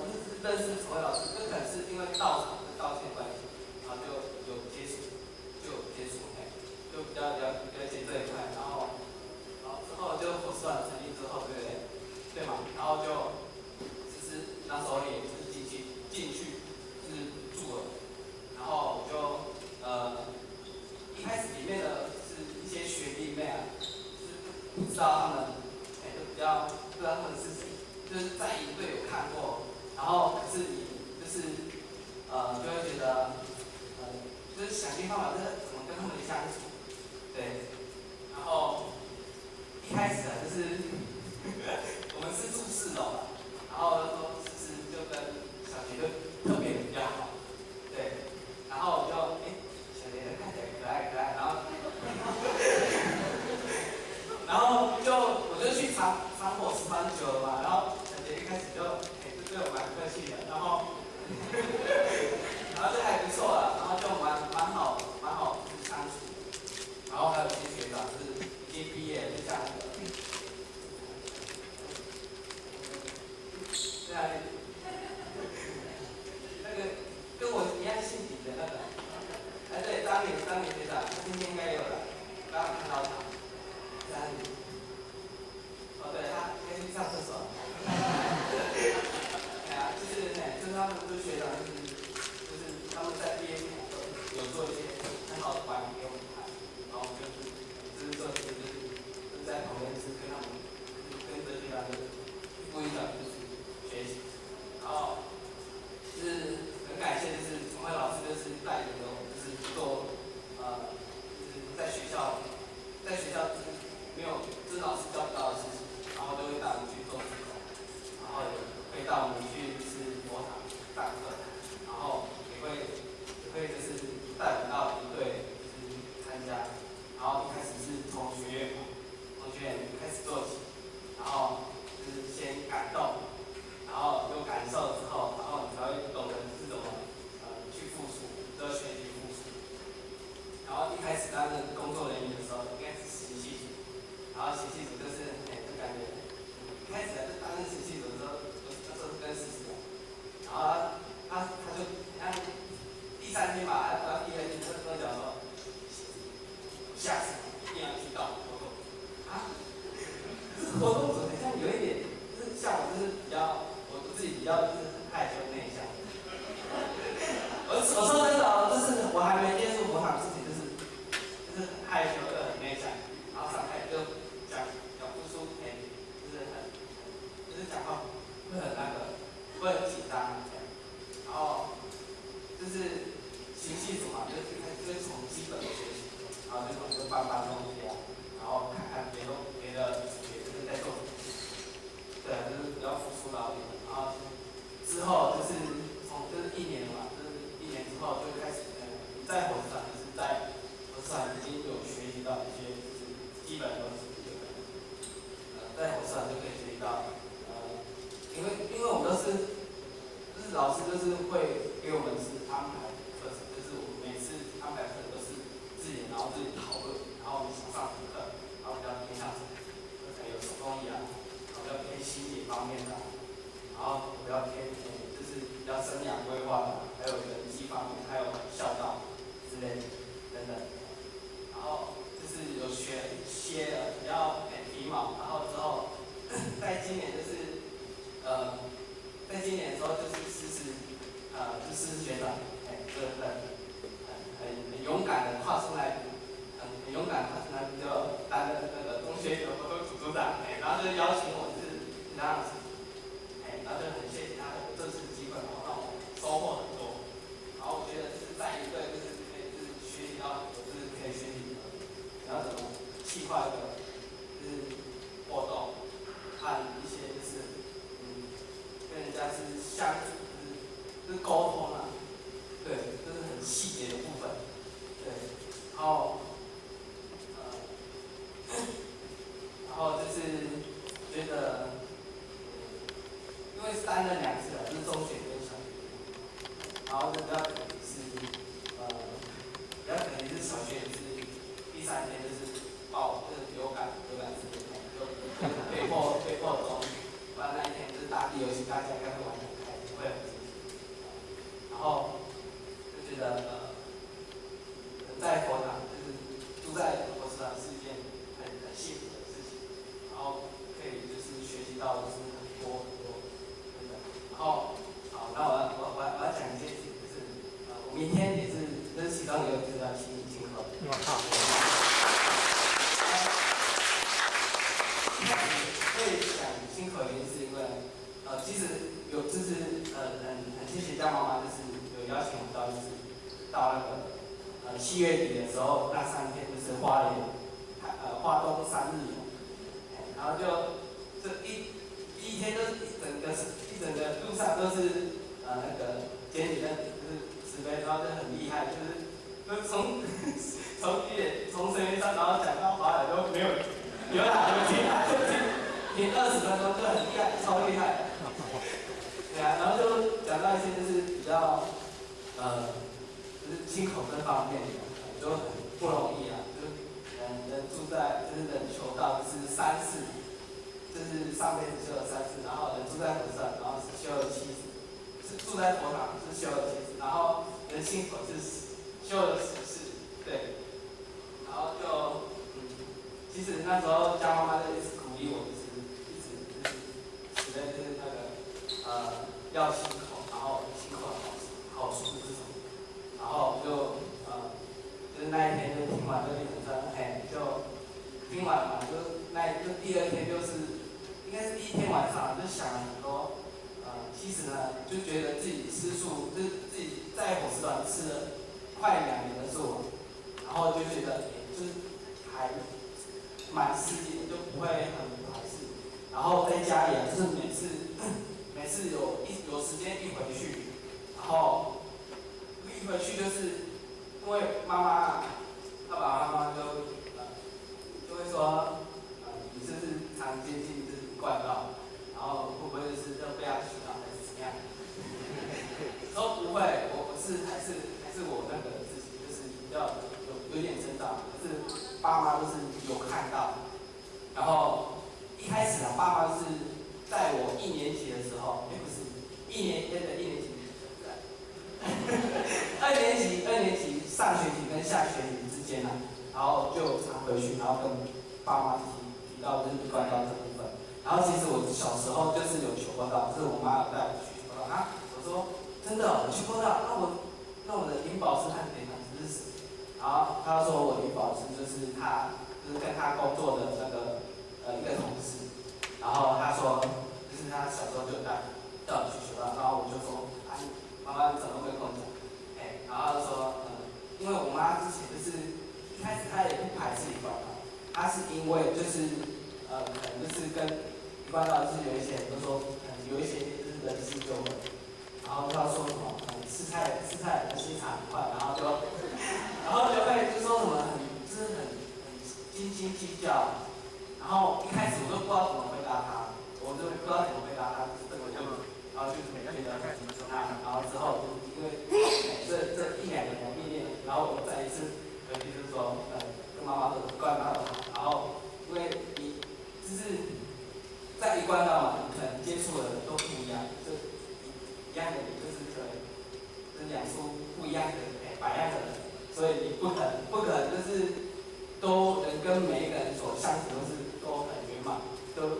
较不知道他们是谁，就是在营队有看过，然后可是你就是就会觉得就是想尽办法是怎么跟他们相处，对，然后一开始就是我们是住4楼啦，然后说就是就跟小杰就特别比较好，对，然后就小杰看起来可爱可爱，然后我就去长伙吃蛮久了嘛，然后小杰一开始就对我蛮客气的，然后就还不错啦，然后就蛮好就是相处，然后还有一些学长就是已经毕业，就像那个跟我一样姓李的那个，对，张明学长，他今天应该也有来，刚刚看到他，张明，对，他应该去上厕所。就是他们就是学长，就是他们在毕业前有做一些很好的管理给我们看，然后就是做就是在旁边就是跟他们跟着学长的副营长就是学习，然后就是很感谢就是崇慧老师就是带领我们就是做就是在学校就是没有就是老师教不到的事情，然后都会带我们去做这种，然后也会带我们去就是佛堂上课，然后也会就是带我们到营队就是参加，然后一开始是从学院开始做起，然后就是先感动，然后有感受之后，然后你才会懂得是怎么去付出，都要学习付出。然后一开始担任工作人员的时候，应该是实习组，然后实习组就是就感觉一开始就担任实习组的时候，那时候是跟实习的，然后他就像第3天吧，然后第2天就跟我讲说，下次一定要去到活动啊，可是活动组好像有一点，就是像我就是比较我自己比较就是很害羞内向，我说真的就是我还没接触佛堂的事情，就是很害羞的很内向，然后上台就讲不出就是讲话会很会很紧张，然后就是行系组嘛，就是就是从基本的学习，然后就搬东西啊，然后看看别的就是在做什么事情，对，就是比较付出劳力，然后之后就是就是1年嘛，就是1年之后就开始在火车上就是在火车上已经有学习到一些就是基本的东西，在火车上就可以学习到因为我们都是就是老师就是会给我们是安排课程，就是我们每次安排课程都是自己讨论，然后我们想上什么课，然后比较偏向什么，有手工艺啊，然后比较偏心理方面的，然后比较偏就是比较生涯规划的，还有人际方面，还有孝道之类的等等，然后就是有学一些比较皮毛，然后之后在今年就是在今年的时候就是就思思学长，就是很勇敢的跨出来，很勇敢的跨出来，就担任那个中学有活动组组长，然后就邀请我就是这样子，然后就很谢谢他的这次机会，然后让我收获很多，然后我觉得就是在一队就是可以就是学习到，就是可以学习然后怎么计划一个就是活动和一些就是跟人家是相处，就是沟通啊，对，就是很细节的部分，对，然后就是觉得，因为是担任2次的，就是中学跟小学，然后就比较可能是小学是第3天就是就是流感事件，就被迫中，不然那一天就是大地游行，大家应该会玩得很开心，会很积极。然后就觉得在佛堂就是住在佛堂是一件很幸福的事情，然后可以就是学习到就是很多，真的。然后好，那我要讲一件事情，就是我明天也是就是其中就是要请客。好。所以其实有就是很谢谢江妈妈，就是有邀请我到就是到那个7月底的时候，那3天就是花莲花东3日游，然后就第一天就是一整个路上都是那个简体的，就是慈悲，然后就很厉害，就是从水面上然后讲到华海都没有哪个停海，停20分钟就很厉害，超厉害。对啊，然后就讲到一些就是比较就是亲口这方面，就很不容易啊，就是人住在就是人求道就是3世，就是上辈子修了3世，然后人住在河上，然后是修了7世，是住在佛堂是修了7世，然后人亲口是修了10世，对，然后就其实那时候江妈妈就一直鼓励我，就是那个要亲口，然后亲口的好处是什么？然后就是那一天就听完就一整天，就听完嘛，就第2天就是应该是第1天晚上就想了很多，其实呢就觉得自己吃素，就是自己在火食团吃了快2年的素，然后就觉得就是还蛮刺激的，就不会很排斥。然后在家里就是每次有时间一回去，然后一回去就是因为爸爸妈妈就会说，你是不是常接近就是惯到，然后会不会就是要被他洗脑还是怎么样？说不会，我还是我那个自己就是比较有点成长，可是爸妈都是有看到，然后一开始啊，爸妈是在我1年级的时候，不是1年级2年级上学期跟下学期之间啊，然后就常回去，然后跟爸妈提到就是关到这部分。然后其实我小时候就是有求过道，就是我妈带我去求过道啊，我说真的我去过道，那我的灵宝师和典堂师是谁？然后他说我灵宝师就是跟他工作的那个一个同事，然后他说就是他小时候就带我去求道，然后我就说啊，妈妈你怎么会跟我讲？然后他说因为我妈之前就是一开始她也不排斥一贯道，她是因为就是可能就是跟一贯道就是有一些人就说有一些就是人事纠纷，然后他说什么吃菜的心肠很快，然后就会就说什么就是很斤斤计较，然后一开始我都不知道怎么回答他，然后就是每个人都然后之后因为这1-2年的历练，然后我再一次回去就是说跟妈妈说一贯道的好，然后因为你就是在一贯道嘛，你可能接触的人都不一样，就一样的人就是可能就是2处不一样的百样的人，所以你不可能就是都能跟每一个人所相处都很圆满，就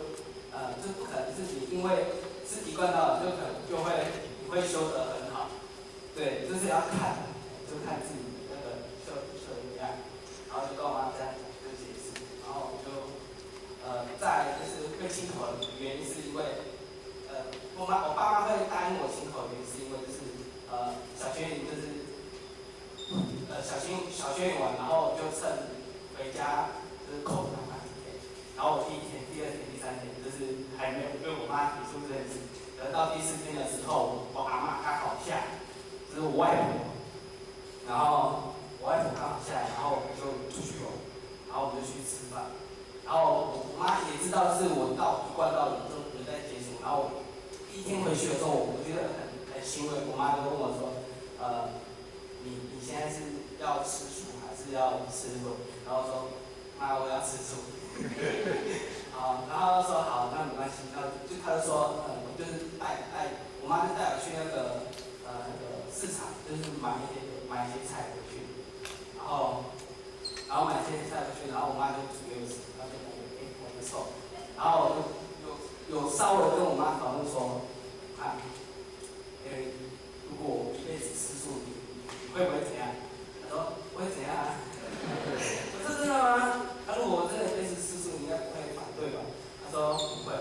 不可能是你因为是一贯道就可能你会修得很好，对，就是要看自己那个修的怎么样，然后就跟我妈这样讲就解释，然后我就再就是会亲口的原因是因为我爸妈会答应我亲口的原因是因为就是小学营就是小学营完，然后就趁回家就是空档那几天，然后我第1天、第2天、第3天就是还没有跟我妈提出这件事，等到第4天的时候，我阿嬷刚好下来，就是我外婆，然后我外婆刚好下来，然后我们就出去玩，然后我们就去吃饭，然后我妈也知道是我到一贯道有在接触，然后第1天回去的时候，我觉得很欣慰，我妈就问我说，你现在是要吃素还是要吃荤？然后说妈我要吃素。好，然后说好，那没关系，他就说就是我妈就带我去那个市场，就是买一些菜回去，然后买一些菜回去，然后我妈就煮给我吃，她就感觉还不错，然后有稍微跟我妈讨论说，如果我一辈子吃素，你会不会怎样？她说不会怎样啊。我说真的吗？如果我真的一辈子吃素，你应该不会反对吧？他说不会。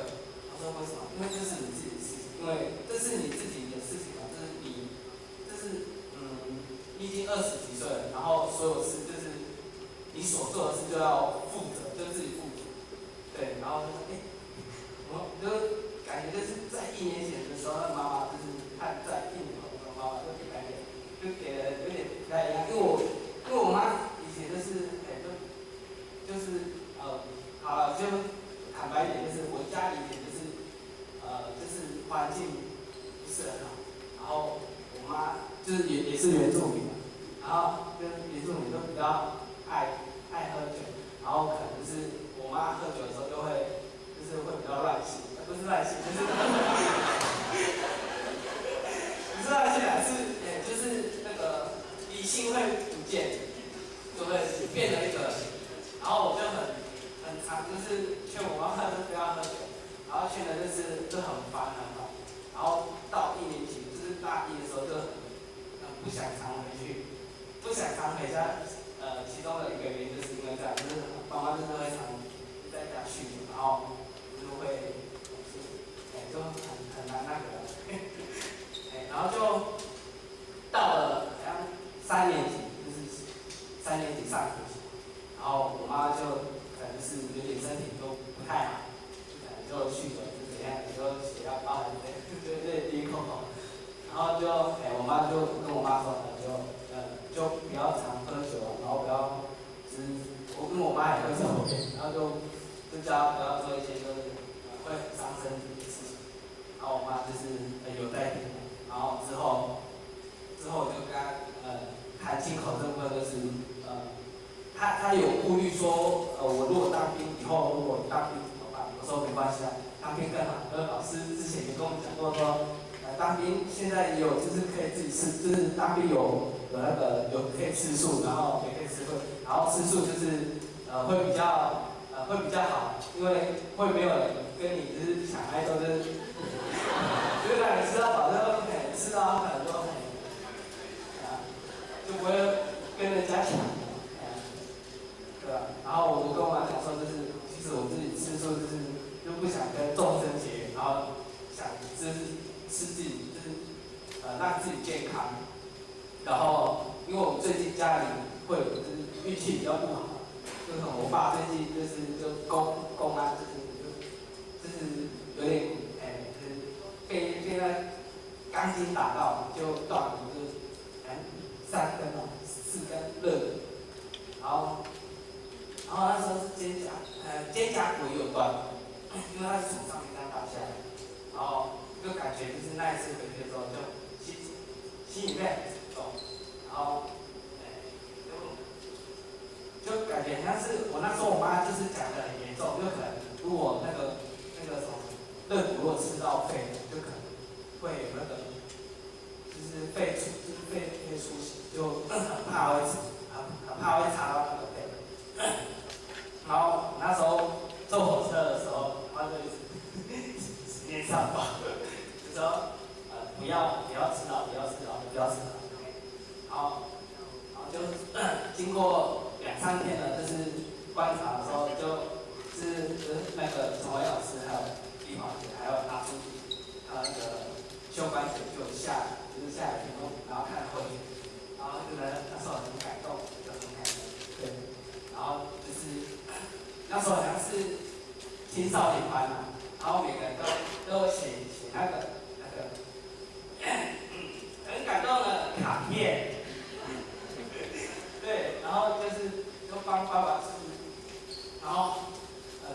他说为什么？因为这是你自己的事情，因为然后就说，我就感觉就是在1年前的时候，妈妈就是看在1年后的妈妈就感觉就给了有点不太一样，因为我妈以前就是就是好了，就坦白一点，就是我家里以前就是环境不是很好，然后我妈就是也是原住民嘛，然后跟原住民都比较爱喝酒，然后可能就是我妈喝酒的时候就会就是会比较乱性，不是乱性，就是不是乱性啊，就是那个理性会不见，就会变了一个人，然后我就很常就是劝我妈妈不要喝酒，然后劝的就很烦，然后到1年级就是大一的时候就不想常回去，不想常回家。其中的一个原因就是因为这样，就是妈妈就是会常在家酗酒，然后就是会就很难那个，然后就到了好像3年级，就是3年级上学期，然后我妈就可能是有点身体都不太好，可能就酗酒是怎样，就血压高还是对低控控，然后就我妈就跟我妈说就不要常喝酒了，然后不要因为我妈也会抽烟，然后就叫她不要做一些就是会很伤身体的事情，然后我妈就是有在听，然后之后我就跟她谈进口这部分，就是她有顾虑说我如果当兵以后如果当兵怎么办？我说没关系啊，当兵更好，因为老师之前也跟我们讲过说。当兵现在也有就是可以自己吃，就是当兵有那个有可以吃素，然后也可以吃荤，然后吃素就是会比较好，因为会没有人跟你就是抢爱豆，就是让你吃到饱之后吃到很多就不会跟人家抢，对吧？然后我跟我妈讲说，就是其实我自己吃素就不想跟众生结缘，然后想就是吃自己就是让自己健康，然后因为我们最近家里会有就是运气比较不好，就是我爸最近就公安就是有点就是被那钢筋打到就断了，就是3根哦4根肋骨，然后那时候是肩胛骨也有断，因为他是从上面这样打下来，然后就感觉就是那一次回去的时候就心里面很沉重，然后就感觉像是我那时候我妈就是讲的很严重，就可能如果那个什么肋骨如果吃到肺，就可能会有那个就是肺出血，就很怕会插到那个肺。然后那时候坐火车的时候，然后就一直念上报，就说不要吃了，然后就是经过2、3天的，就是观察的时候，就是那个陈伟老师还有李华姐还有阿叔，那个修管姐就下来评论，然后看会议，然后就那时候很感动，就很感动，对，然后就是那时候好像是青少年班嘛，然后每个人都有写那个很感动的卡片，对，然后就帮爸爸然后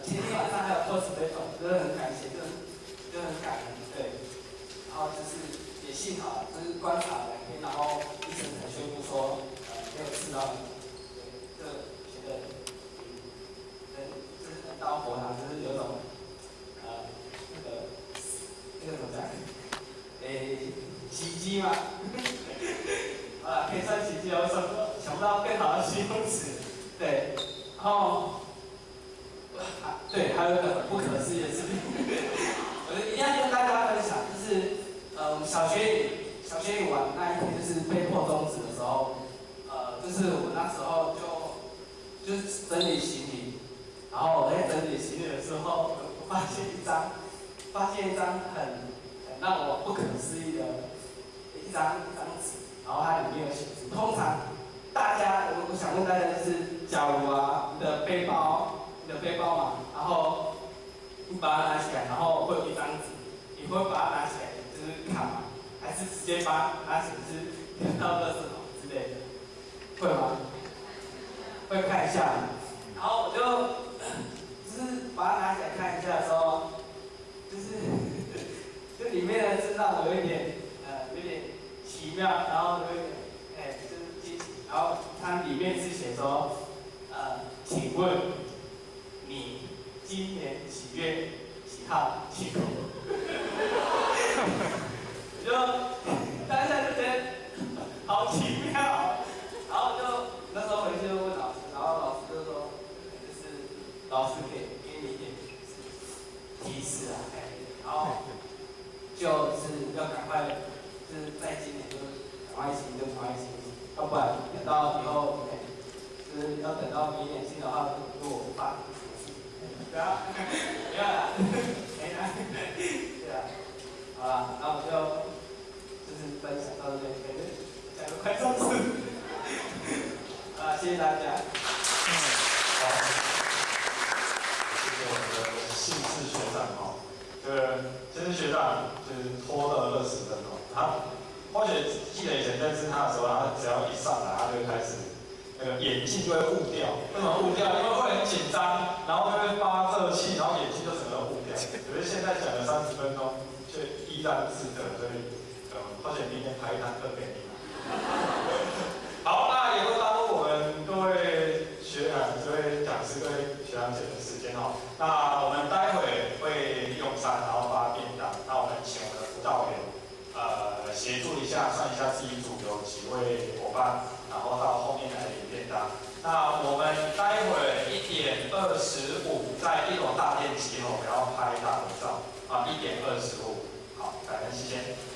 前天晚上还有cosplay真的很感谢，就很感恩，对，然后就是也幸好就是观察2天，然后医生才宣布说没有吃到，对，觉得就是能到佛堂，就是有种那个怎么讲？奇迹嘛，可以算奇迹，我想不到更好的形容词，对，然后。对，还有一个很不可思议的事情，我一定要跟大家分享，就是我们小学里玩那一天，就是被迫终止的时候，就是我那时候就是整理行李，然后我在整理行李的时候，我发现一张很让我不可思议的一张纸，然后它里面有写字。通常大家，我想问大家就是，假如你的背包嘛，然后你把它拿起来，然后会有一张纸，你会把它拿起来就是看吗？还是直接把它拿起来就是扔到垃圾桶之类的？会吗？会看一下，然后我就是把它拿起来看一下的时候，就里面的是让我有点奇妙，然后有点就是惊喜，然后它里面是写说请问你今年几月几号几口？我就当下就觉得好奇妙，然后就那时候回去就问老师，然后老师就说，就是老师给你一点提示啊，然后就是要赶快，就是在今年就是赶快行就赶快行，要不然等到以后，就是要等到明年新的话，如果我爸对啊，没有啦，没啦，对啊，好啦，那我就是分享到这边，讲个快速字，谢谢大家。好，谢谢我们的信志学长哦。其实学长就是拖了20分钟，或许记得以前认识他的时候，他只要一上来，他就会开始那个眼镜就会雾掉。为什么雾掉？因为会很紧张，然后就会发热气，然后眼睛就整个雾掉。可是现在讲了30分钟，却依然自得，所以或许明天排一堂课给你。好，那也会耽误我们各位各位讲师、各位学长姐的时间哦。那我们待会会用餐，然后发便当。那我们请我们的辅导员协助一下，算一下自己组有几位伙伴，然后到后面来领便当。那我们待会1点25在1楼大殿集合，我们要拍大合照啊，1点25。好，感恩，谢谢。